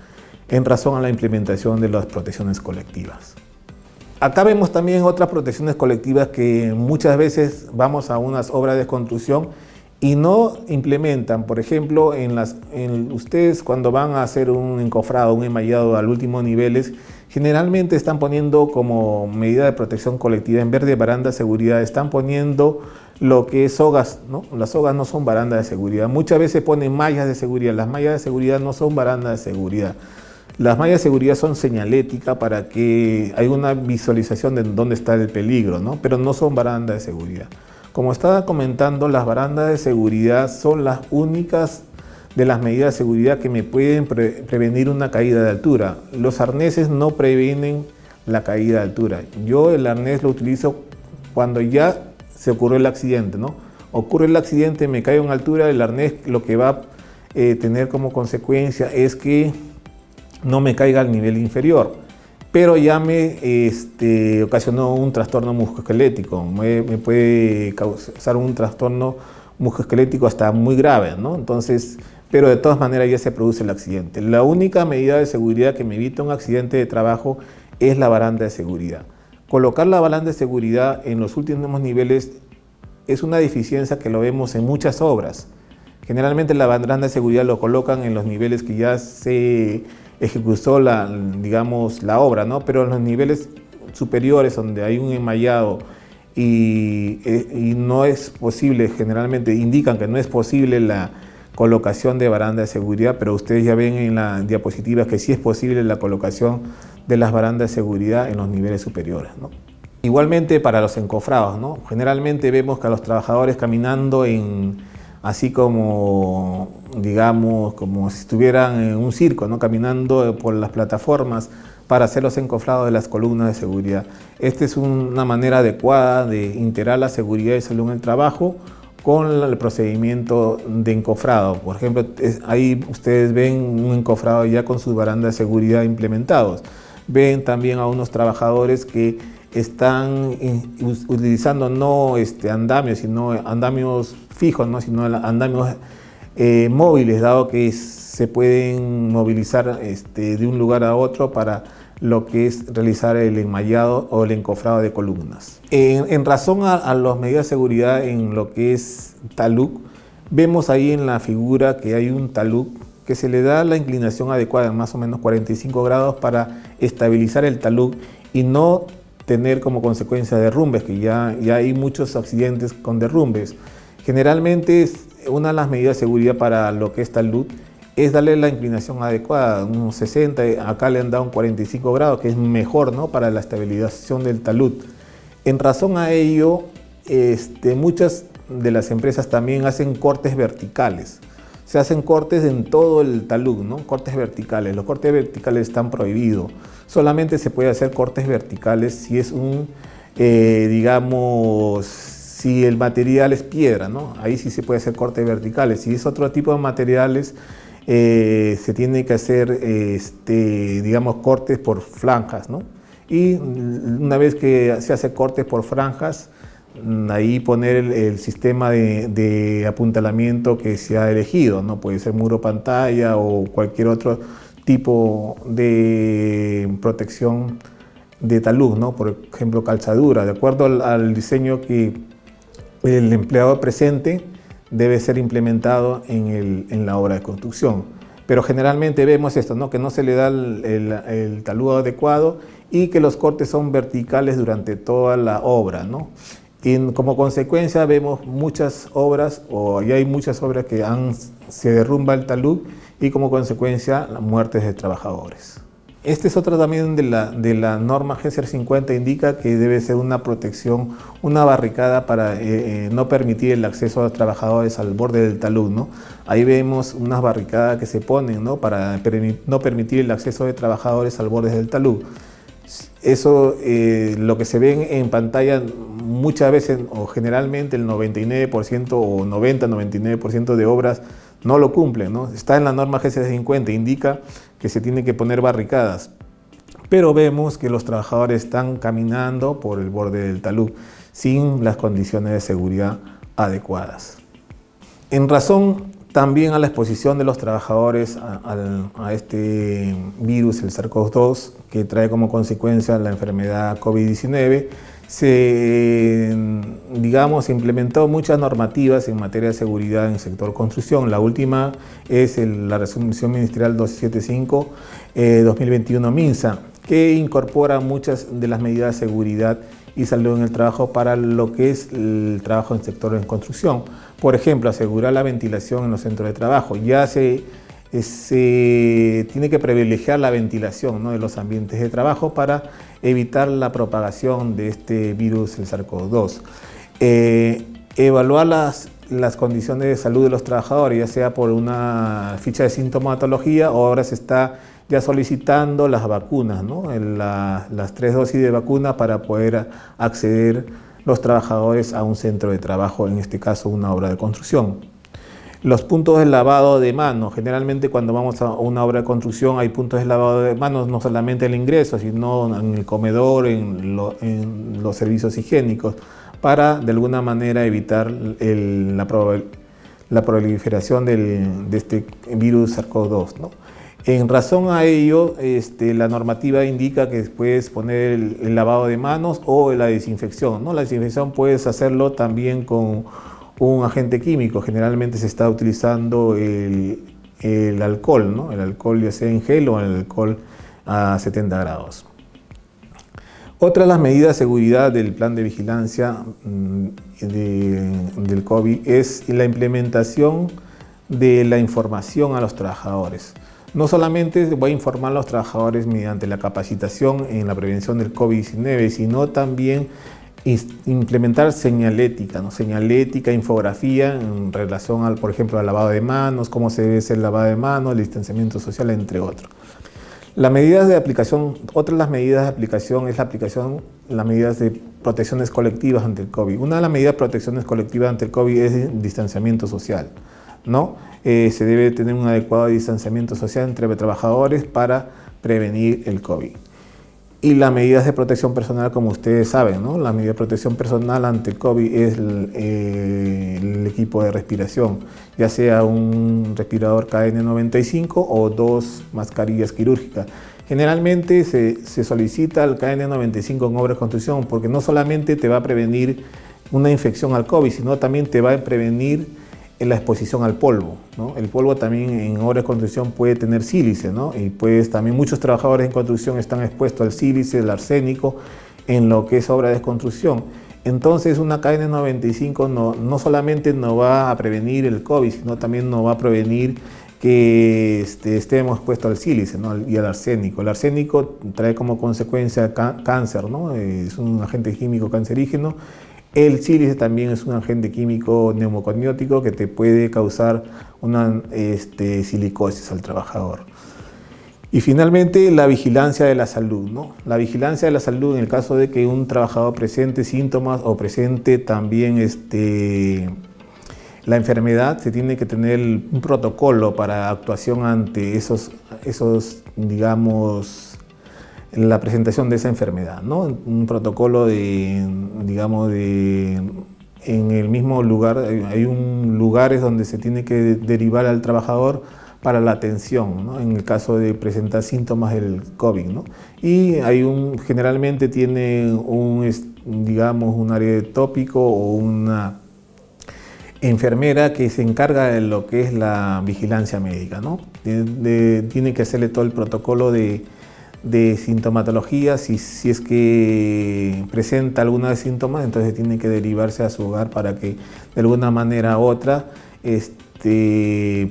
en razón a la implementación de las protecciones colectivas. Acá vemos también otras protecciones colectivas que muchas veces vamos a unas obras de construcción y no implementan. Por ejemplo, ustedes cuando van a hacer un encofrado, un enmallado al último niveles, generalmente están poniendo como medida de protección colectiva, en vez de baranda de seguridad, están poniendo lo que es sogas, ¿no? Las sogas no son barandas de seguridad. Muchas veces ponen mallas de seguridad. Las mallas de seguridad no son barandas de seguridad. Las mallas de seguridad son señalética para que haya una visualización de dónde está el peligro, ¿no?, pero no son barandas de seguridad. Como estaba comentando, las barandas de seguridad son las únicas de las medidas de seguridad que me pueden prevenir una caída de altura. Los arneses no previenen la caída de altura. Yo el arnés lo utilizo cuando ya se ocurrió el accidente, ¿no? Ocurre el accidente, me caigo en altura, el arnés lo que va a tener como consecuencia es que no me caiga al nivel inferior, pero ya me ocasionó un trastorno musculoesquelético, me puede causar un trastorno musculoesquelético hasta muy grave, ¿no? Entonces, pero de todas maneras ya se produce el accidente. La única medida de seguridad que me evita un accidente de trabajo es la baranda de seguridad. Colocar la baranda de seguridad en los últimos niveles es una deficiencia que lo vemos en muchas obras. Generalmente la baranda de seguridad lo colocan en los niveles que ya se ejecutó la obra, ¿no? Pero en los niveles superiores, donde hay un enmallado y no es posible, generalmente indican que no es posible la colocación de baranda de seguridad, pero ustedes ya ven en la diapositiva que sí es posible la colocación de las barandas de seguridad en los niveles superiores, ¿no? Igualmente para los encofrados, ¿no? Generalmente vemos que a los trabajadores caminando así como, digamos, como si estuvieran en un circo, ¿no? Caminando por las plataformas para hacer los encofrados de las columnas de seguridad. Esta es una manera adecuada de integrar la seguridad y salud en el trabajo con el procedimiento de encofrado. Por ejemplo, ahí ustedes ven un encofrado ya con sus barandas de seguridad implementados. Ven también a unos trabajadores que están utilizando no andamios, sino andamios fijos, ¿no? Sino andamios móviles, dado que se pueden movilizar de un lugar a otro para lo que es realizar el enmallado o el encofrado de columnas. En razón a las medidas de seguridad en lo que es talud, vemos ahí en la figura que hay un talud que se le da la inclinación adecuada en más o menos 45 grados para estabilizar el talud y no tener como consecuencia derrumbes, que ya hay muchos accidentes con derrumbes. Generalmente una de las medidas de seguridad para lo que es talud es darle la inclinación adecuada, unos 60, acá le han dado un 45 grados, que es mejor, ¿no? Para la estabilización del talud. En razón a ello, muchas de las empresas también hacen cortes verticales. Se hacen cortes en todo el talud, ¿no? Cortes verticales. Los cortes verticales están prohibidos. Solamente se puede hacer cortes verticales si es digamos, si el material es piedra, ¿no? Ahí sí se puede hacer cortes verticales. Si es otro tipo de materiales, se tiene que hacer, digamos, cortes por franjas, ¿no? Y una vez que se hace cortes por franjas, ahí poner el sistema de apuntalamiento que se ha elegido, ¿no? Puede ser muro pantalla o cualquier otro tipo de protección de talud, ¿no? Por ejemplo, calzadura. De acuerdo al diseño que el empleado presente, debe ser implementado en la obra de construcción. Pero generalmente vemos esto, ¿no? Que no se le da el talud adecuado y que los cortes son verticales durante toda la obra, ¿no? Y como consecuencia vemos muchas obras, o ya hay muchas obras que se derrumba el talud y como consecuencia las muertes de trabajadores. Este es otro también de la norma GCR 50, indica que debe ser una protección, una barricada para no permitir el acceso a los trabajadores al borde del talud, ¿no? Ahí vemos unas barricadas que se ponen, ¿no? Para no permitir el acceso de trabajadores al borde del talud. Eso, lo que se ve en pantalla muchas veces o generalmente el 99% o 90-99% de obras no lo cumplen, ¿no? Está en la norma GCR 50, indica que se tiene que poner barricadas, pero vemos que los trabajadores están caminando por el borde del talud sin las condiciones de seguridad adecuadas. En razón también a la exposición de los trabajadores a este virus, el SARS-CoV-2, que trae como consecuencia la enfermedad COVID-19, se implementó muchas normativas en materia de seguridad en el sector construcción. La última es la resolución ministerial 275-2021 MINSA, que incorpora muchas de las medidas de seguridad y salud en el trabajo para lo que es el trabajo en el sector de construcción. Por ejemplo, asegurar la ventilación en los centros de trabajo. Ya se tiene que privilegiar la ventilación, ¿no? De los ambientes de trabajo para evitar la propagación de este virus, el SARS-CoV-2. Evaluar las condiciones de salud de los trabajadores, ya sea por una ficha de sintomatología o ahora se está ya solicitando las vacunas, ¿no? Las 3 dosis de vacuna para poder acceder los trabajadores a un centro de trabajo, en este caso una obra de construcción. Los puntos de lavado de manos. Generalmente cuando vamos a una obra de construcción hay puntos de lavado de manos, no solamente en el ingreso, sino en el comedor, en los servicios higiénicos, para de alguna manera evitar la proliferación de este virus SARS-CoV-2, ¿no? En razón a ello, la normativa indica que puedes poner el lavado de manos o la desinfección, ¿no? La desinfección puedes hacerlo también con un agente químico. Generalmente se está utilizando el alcohol, ¿no? El alcohol ya sea en gel o el alcohol a 70 grados. Otra de las medidas de seguridad del plan de vigilancia del COVID es la implementación de la información a los trabajadores. No solamente voy a informar a los trabajadores mediante la capacitación en la prevención del COVID-19, sino también implementar señalética, ¿no? Señalética, infografía en relación al, por ejemplo, al lavado de manos, cómo se debe hacer el lavado de manos, el distanciamiento social, entre otros. Las medidas de aplicación, otra de las medidas de aplicación es las medidas de protecciones colectivas ante el COVID. Una de las medidas de protecciones colectivas ante el COVID es el distanciamiento social, ¿no? Se debe tener un adecuado distanciamiento social entre trabajadores para prevenir el COVID. Y las medidas de protección personal, como ustedes saben, ¿no? La medida de protección personal ante el COVID es el equipo de respiración, ya sea un respirador KN95 o 2 mascarillas quirúrgicas. Generalmente se solicita el KN95 en obras de construcción porque no solamente te va a prevenir una infección al COVID, sino también te va a prevenir la exposición al polvo, ¿no? El polvo también en obras de construcción puede tener sílice, ¿no? Y pues también muchos trabajadores en construcción están expuestos al sílice, al arsénico, en lo que es obra de construcción. Entonces una KN95 no solamente no va a prevenir el COVID, sino también nos va a prevenir que estemos expuestos al sílice, ¿no? Y al arsénico. El arsénico trae como consecuencia cáncer, ¿no? Es un agente químico cancerígeno. El sílice también es un agente químico neumoconiótico que te puede causar una silicosis al trabajador. Y finalmente, la vigilancia de la salud, ¿no? La vigilancia de la salud en el caso de que un trabajador presente síntomas o presente también la enfermedad, se tiene que tener un protocolo para actuación ante esos digamos, la presentación de esa enfermedad, ¿no? Un protocolo en el mismo lugar, hay lugares donde se tiene que derivar al trabajador para la atención, ¿no? En el caso de presentar síntomas del COVID, ¿no? Y generalmente tiene un área de tópico o una enfermera que se encarga de lo que es la vigilancia médica, ¿no? Tiene que hacerle todo el protocolo de sintomatología. Si es que presenta alguna de síntomas, entonces tiene que derivarse a su hogar para que de alguna manera u otra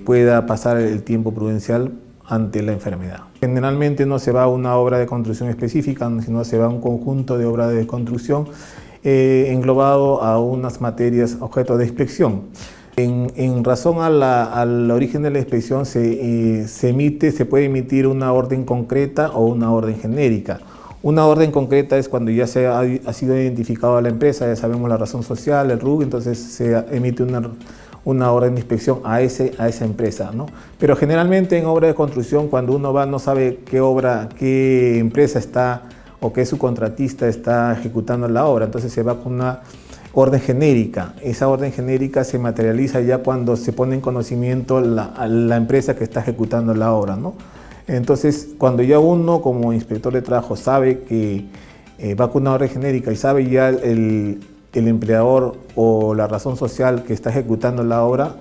pueda pasar el tiempo prudencial ante la enfermedad. Generalmente no se va a una obra de construcción específica, sino se va a un conjunto de obras de construcción englobado a unas materias objeto de inspección. En razón al origen de la inspección se puede emitir una orden concreta o una orden genérica. Una orden concreta es cuando ya ha sido identificado a la empresa, ya sabemos la razón social, el RUC, entonces se emite una orden de inspección a esa empresa, ¿no? Pero generalmente en obra de construcción, cuando uno va, no sabe qué empresa está o qué subcontratista está ejecutando la obra, entonces se va con una orden genérica. Esa orden genérica se materializa ya cuando se pone en conocimiento la empresa que está ejecutando la obra, ¿no? Entonces, cuando ya uno como inspector de trabajo sabe que va con una orden genérica y sabe ya el empleador o la razón social que está ejecutando la obra,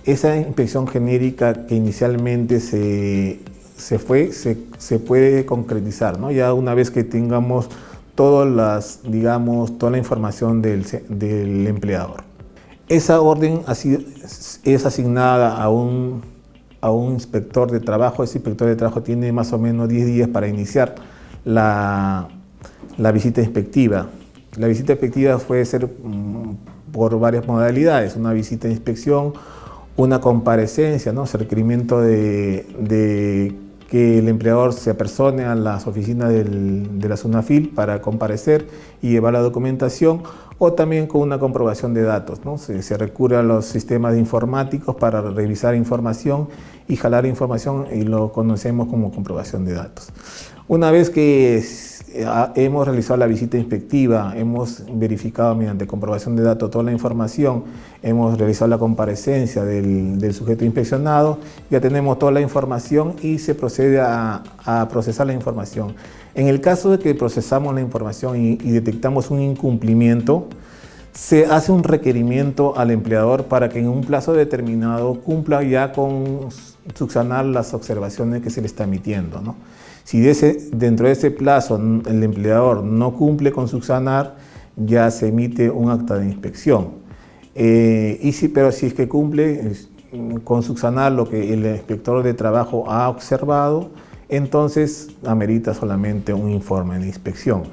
esa inspección genérica que inicialmente se puede concretizar, ¿no? Ya una vez que tengamos toda la información del empleador. Esa orden es asignada a un inspector de trabajo. Ese inspector de trabajo tiene más o menos 10 días para iniciar la visita inspectiva. La visita inspectiva puede ser por varias modalidades: una visita de inspección, una comparecencia, ¿no? El requerimiento de que el empleador se apersone a las oficinas de la SUNAFIL para comparecer y llevar la documentación, o también con una comprobación de datos, ¿no? Se recurre a los sistemas informáticos para revisar información y jalar información, y lo conocemos como comprobación de datos. Una vez que hemos realizado la visita inspectiva, hemos verificado mediante comprobación de datos toda la información, hemos realizado la comparecencia del sujeto inspeccionado, ya tenemos toda la información y se procede a procesar la información. En el caso de que procesamos la información y detectamos un incumplimiento, se hace un requerimiento al empleador para que en un plazo determinado cumpla ya con subsanar las observaciones que se le está emitiendo, ¿no? Si dentro de ese plazo el empleador no cumple con subsanar, ya se emite un acta de inspección. Pero si es que cumple con subsanar lo que el inspector de trabajo ha observado, entonces amerita solamente un informe de inspección.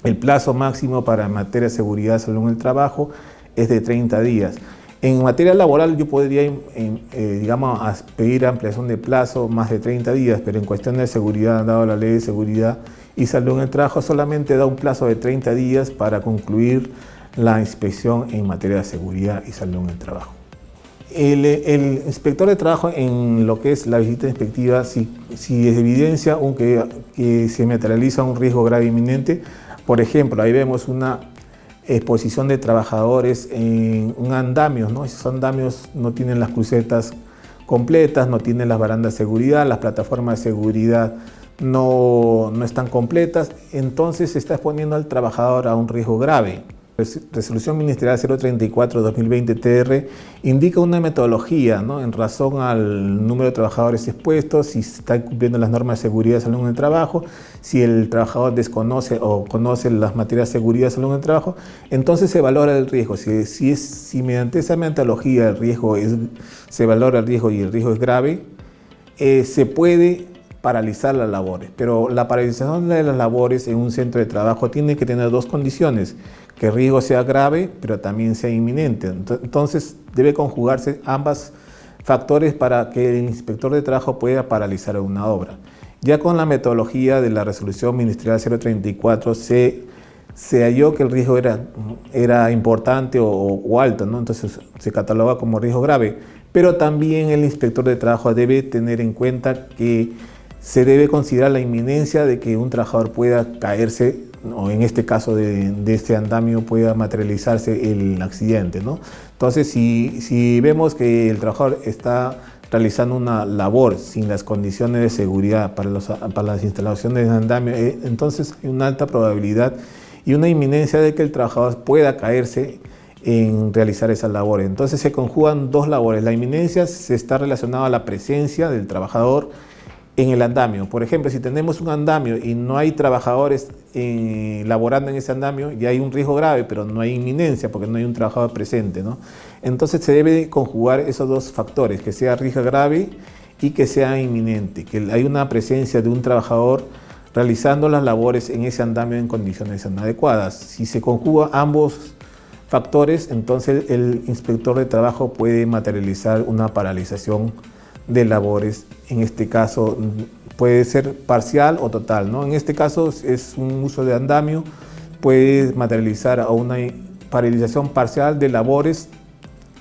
El plazo máximo para materia de seguridad y salud en el trabajo es de 30 días. En materia laboral yo podría, digamos, pedir ampliación de plazo más de 30 días, pero en cuestión de seguridad, dado la Ley de Seguridad y Salud en el Trabajo, solamente da un plazo de 30 días para concluir la inspección en materia de seguridad y salud en el trabajo. El inspector de trabajo, en lo que es la visita inspectiva, si evidencia que se materializa un riesgo grave inminente, por ejemplo, ahí vemos una exposición de trabajadores en un andamio, ¿no? Esos andamios no tienen las crucetas completas, no tienen las barandas de seguridad, las plataformas de seguridad no están completas, entonces se está exponiendo al trabajador a un riesgo grave. Resolución Ministerial 034/2020 indica una metodología, ¿no?, en razón al número de trabajadores expuestos, si se están cumpliendo las normas de seguridad y salud en el trabajo, si el trabajador desconoce o conoce las materias de seguridad y salud en el trabajo, entonces se valora el riesgo. Si mediante esa metodología se valora el riesgo y el riesgo es grave, se puede paralizar las labores, pero la paralización de las labores en un centro de trabajo tiene que tener dos condiciones: que el riesgo sea grave, pero también sea inminente. Entonces debe conjugarse ambos factores para que el inspector de trabajo pueda paralizar una obra. Ya con la metodología de la Resolución Ministerial 034 se halló que el riesgo era importante o alto, ¿no? Entonces se cataloga como riesgo grave, pero también el inspector de trabajo debe tener en cuenta que se debe considerar la inminencia de que un trabajador pueda caerse, o en este caso de este andamio pueda materializarse el accidente, ¿no? Entonces, si vemos que el trabajador está realizando una labor sin las condiciones de seguridad para las instalaciones de andamio, entonces hay una alta probabilidad y una inminencia de que el trabajador pueda caerse en realizar esa labor. Entonces se conjugan dos labores. La inminencia se está relacionada a la presencia del trabajador en el andamio. Por ejemplo, si tenemos un andamio y no hay trabajadores laborando en ese andamio, ya hay un riesgo grave, pero no hay inminencia porque no hay un trabajador presente, ¿no? Entonces se debe conjugar esos dos factores, que sea riesgo grave y que sea inminente, que hay una presencia de un trabajador realizando las labores en ese andamio en condiciones inadecuadas. Si se conjugan ambos factores, entonces el inspector de trabajo puede materializar una paralización de labores. En este caso puede ser parcial o total, ¿no? En este caso es un uso de andamio, puede materializar a una paralización parcial de labores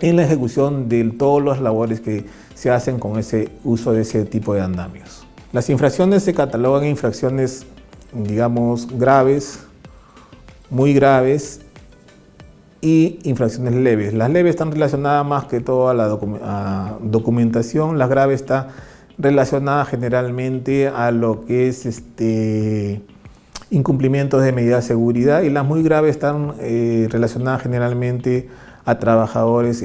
en la ejecución de todas las labores que se hacen con ese uso de ese tipo de andamios. Las infracciones se catalogan infracciones, digamos, graves, muy graves, y infracciones leves. Las leves están relacionadas más que todo a la documentación, las graves están relacionadas generalmente a lo que es incumplimientos de medidas de seguridad, y las muy graves están relacionadas generalmente a trabajadores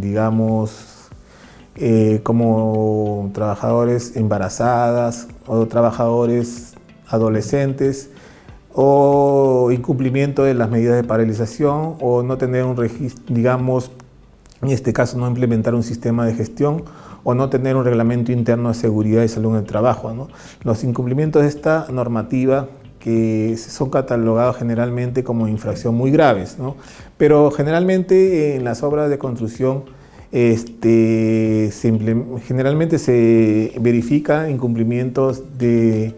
digamos, como trabajadores embarazadas o trabajadores adolescentes, o incumplimiento de las medidas de paralización, o no tener un registro, digamos, en este caso no implementar un sistema de gestión, o no tener un reglamento interno de seguridad y salud en el trabajo, ¿no? Los incumplimientos de esta normativa que son catalogados generalmente como infracción muy graves, ¿no? Pero generalmente en las obras de construcción generalmente se verifican incumplimientos de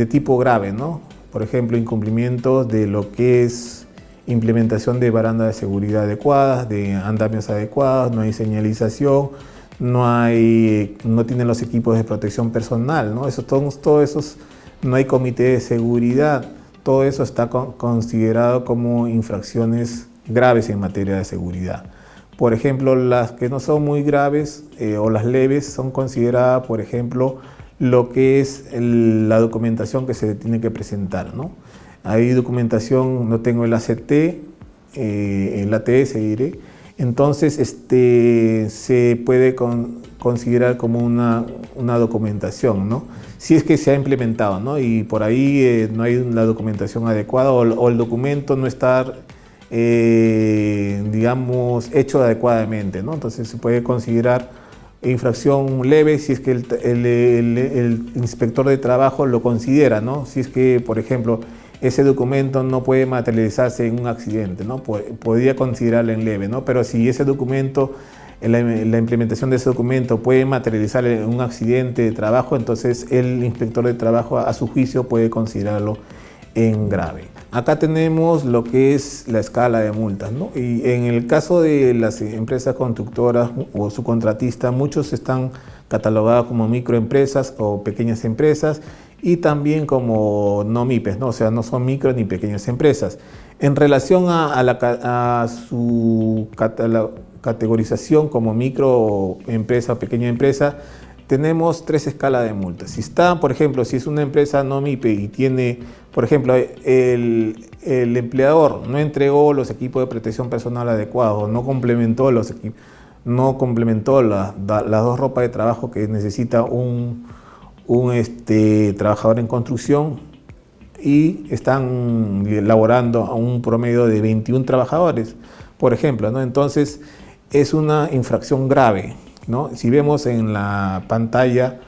tipo grave, ¿no? Por ejemplo, incumplimientos de lo que es implementación de barandas de seguridad adecuadas, de andamios adecuados, no hay señalización, no tienen los equipos de protección personal, ¿no? Todo eso, no hay comité de seguridad, todo eso está considerado como infracciones graves en materia de seguridad. Por ejemplo, las que no son muy graves o las leves son consideradas, por ejemplo, lo que es la documentación que se tiene que presentar, ¿no? Hay documentación, no tengo el ACT, el ATS diré, entonces se puede considerar como una documentación, ¿no? Si es que se ha implementado, ¿no? Y por ahí no hay la documentación adecuada o el documento no está, digamos, hecho adecuadamente, ¿no? Entonces se puede considerar infracción leve si es que el inspector de trabajo lo considera, ¿no? Si es que, por ejemplo, ese documento no puede materializarse en un accidente, ¿no? Podría considerarlo en leve, ¿no? Pero si ese documento, la implementación de ese documento puede materializar en un accidente de trabajo, entonces el inspector de trabajo a su juicio puede considerarlo en grave. Acá tenemos lo que es la escala de multas, ¿no? Y en el caso de las empresas constructoras o subcontratistas, muchos están catalogados como microempresas o pequeñas empresas y también como no MIPES, ¿no? O sea, no son micro ni pequeñas empresas. En relación a su categorización como microempresa o pequeña empresa, tenemos 3 escalas de multas. Si está, por ejemplo, si es una empresa no MIPE y tiene, por ejemplo, el empleador no entregó los equipos de protección personal adecuados, no complementó las 2 ropas de trabajo que necesita un trabajador en construcción, y están laborando a un promedio de 21 trabajadores, por ejemplo, ¿no? Entonces es una infracción grave, ¿no? Si vemos en la pantalla,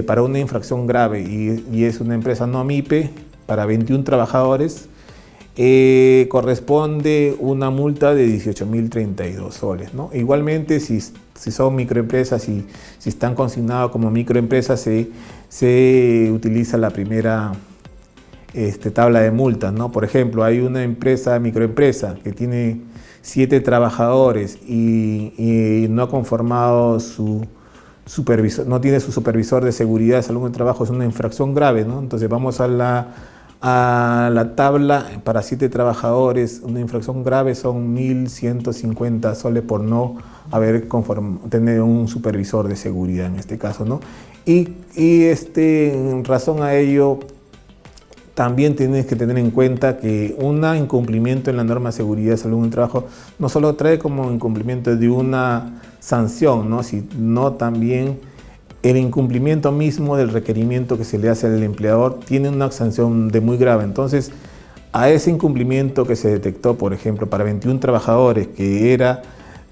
para una infracción grave y es una empresa no MIPE, para 21 trabajadores, corresponde una multa de 18.032 soles, ¿no? Igualmente, si son microempresas y si están consignados como microempresas, se utiliza la primera tabla de multas, ¿no? Por ejemplo, hay una microempresa que tiene 7 trabajadores y no ha conformado su supervisor, no tiene su supervisor de seguridad de salud en el trabajo, es una infracción grave, ¿no? Entonces vamos a la tabla para 7 trabajadores, una infracción grave son 1.150 soles por no tener un supervisor de seguridad en este caso, ¿no? Y en razón a ello, también tienes que tener en cuenta que un incumplimiento en la norma de seguridad de salud en el trabajo no solo trae como incumplimiento de una sanción, ¿no? Sino también el incumplimiento mismo del requerimiento que se le hace al empleador tiene una sanción de muy grave. Entonces, a ese incumplimiento que se detectó, por ejemplo, para 21 trabajadores, que era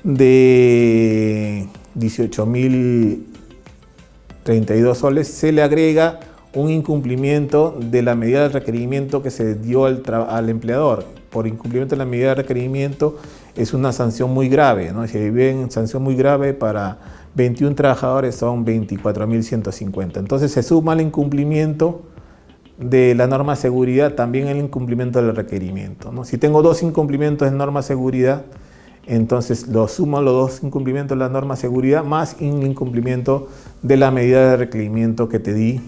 de 18.032 soles, se le agrega un incumplimiento de la medida de requerimiento que se dio al empleador. Por incumplimiento de la medida de requerimiento es una sanción muy grave, ¿no? Si ven sanción muy grave para 21 trabajadores son 24.150. Entonces se suma el incumplimiento de la norma de seguridad, también el incumplimiento del requerimiento, ¿no? Si tengo 2 incumplimientos de norma de seguridad, entonces lo sumo los 2 incumplimientos de la norma de seguridad más un incumplimiento de la medida de requerimiento que te dije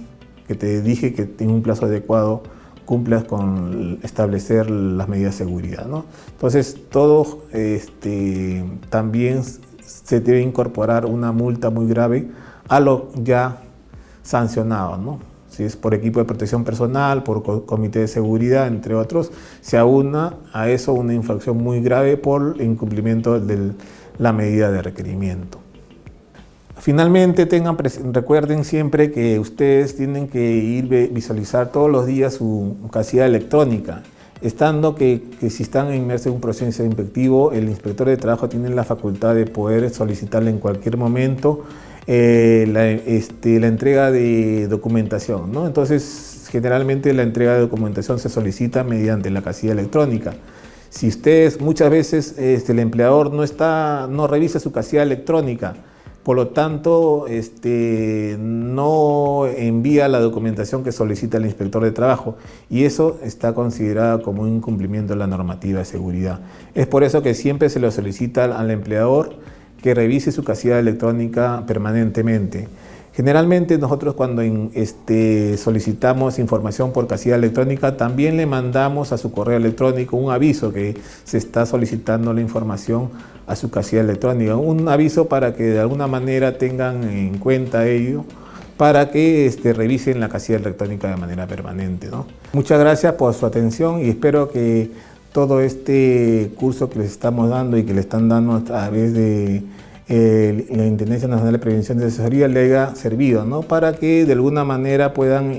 que en un plazo adecuado cumplas con establecer las medidas de seguridad, ¿no? Entonces, todo también se debe incorporar una multa muy grave a lo ya sancionado, ¿no? Si es por equipo de protección personal, por comité de seguridad, entre otros, se aúna a eso una infracción muy grave por incumplimiento de la medida de requerimiento. Finalmente, recuerden siempre que ustedes tienen que visualizar todos los días su casilla electrónica, estando que si están inmersos en un proceso inspectivo, el inspector de trabajo tiene la facultad de poder solicitarle en cualquier momento la entrega de documentación, ¿no? Entonces, generalmente la entrega de documentación se solicita mediante la casilla electrónica. Si ustedes, muchas veces el empleador no revisa su casilla electrónica, por lo tanto, no envía la documentación que solicita el inspector de trabajo, y eso está considerado como un incumplimiento de la normativa de seguridad. Es por eso que siempre se le solicita al empleador que revise su casilla electrónica permanentemente. Generalmente nosotros cuando solicitamos información por casilla electrónica, también le mandamos a su correo electrónico un aviso que se está solicitando la información a su casilla electrónica. Un aviso para que de alguna manera tengan en cuenta ello, para que revisen la casilla electrónica de manera permanente, ¿no? Muchas gracias por su atención y espero que todo este curso que les estamos dando y que le están dando a través de la Intendencia Nacional de Prevención y Asesoría le haya servido, ¿no? Para que de alguna manera puedan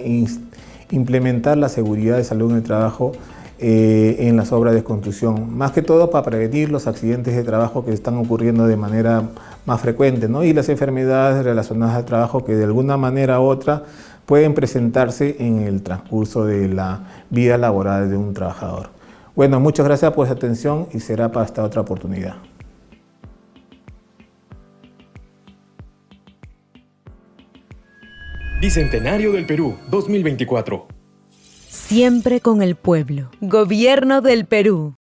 implementar la seguridad de salud en el trabajo en las obras de construcción, más que todo para prevenir los accidentes de trabajo que están ocurriendo de manera más frecuente, ¿no? Y las enfermedades relacionadas al trabajo que de alguna manera u otra pueden presentarse en el transcurso de la vida laboral de un trabajador. Bueno, muchas gracias por su atención y será para esta otra oportunidad. Bicentenario del Perú, 2024. Siempre con el pueblo. Gobierno del Perú.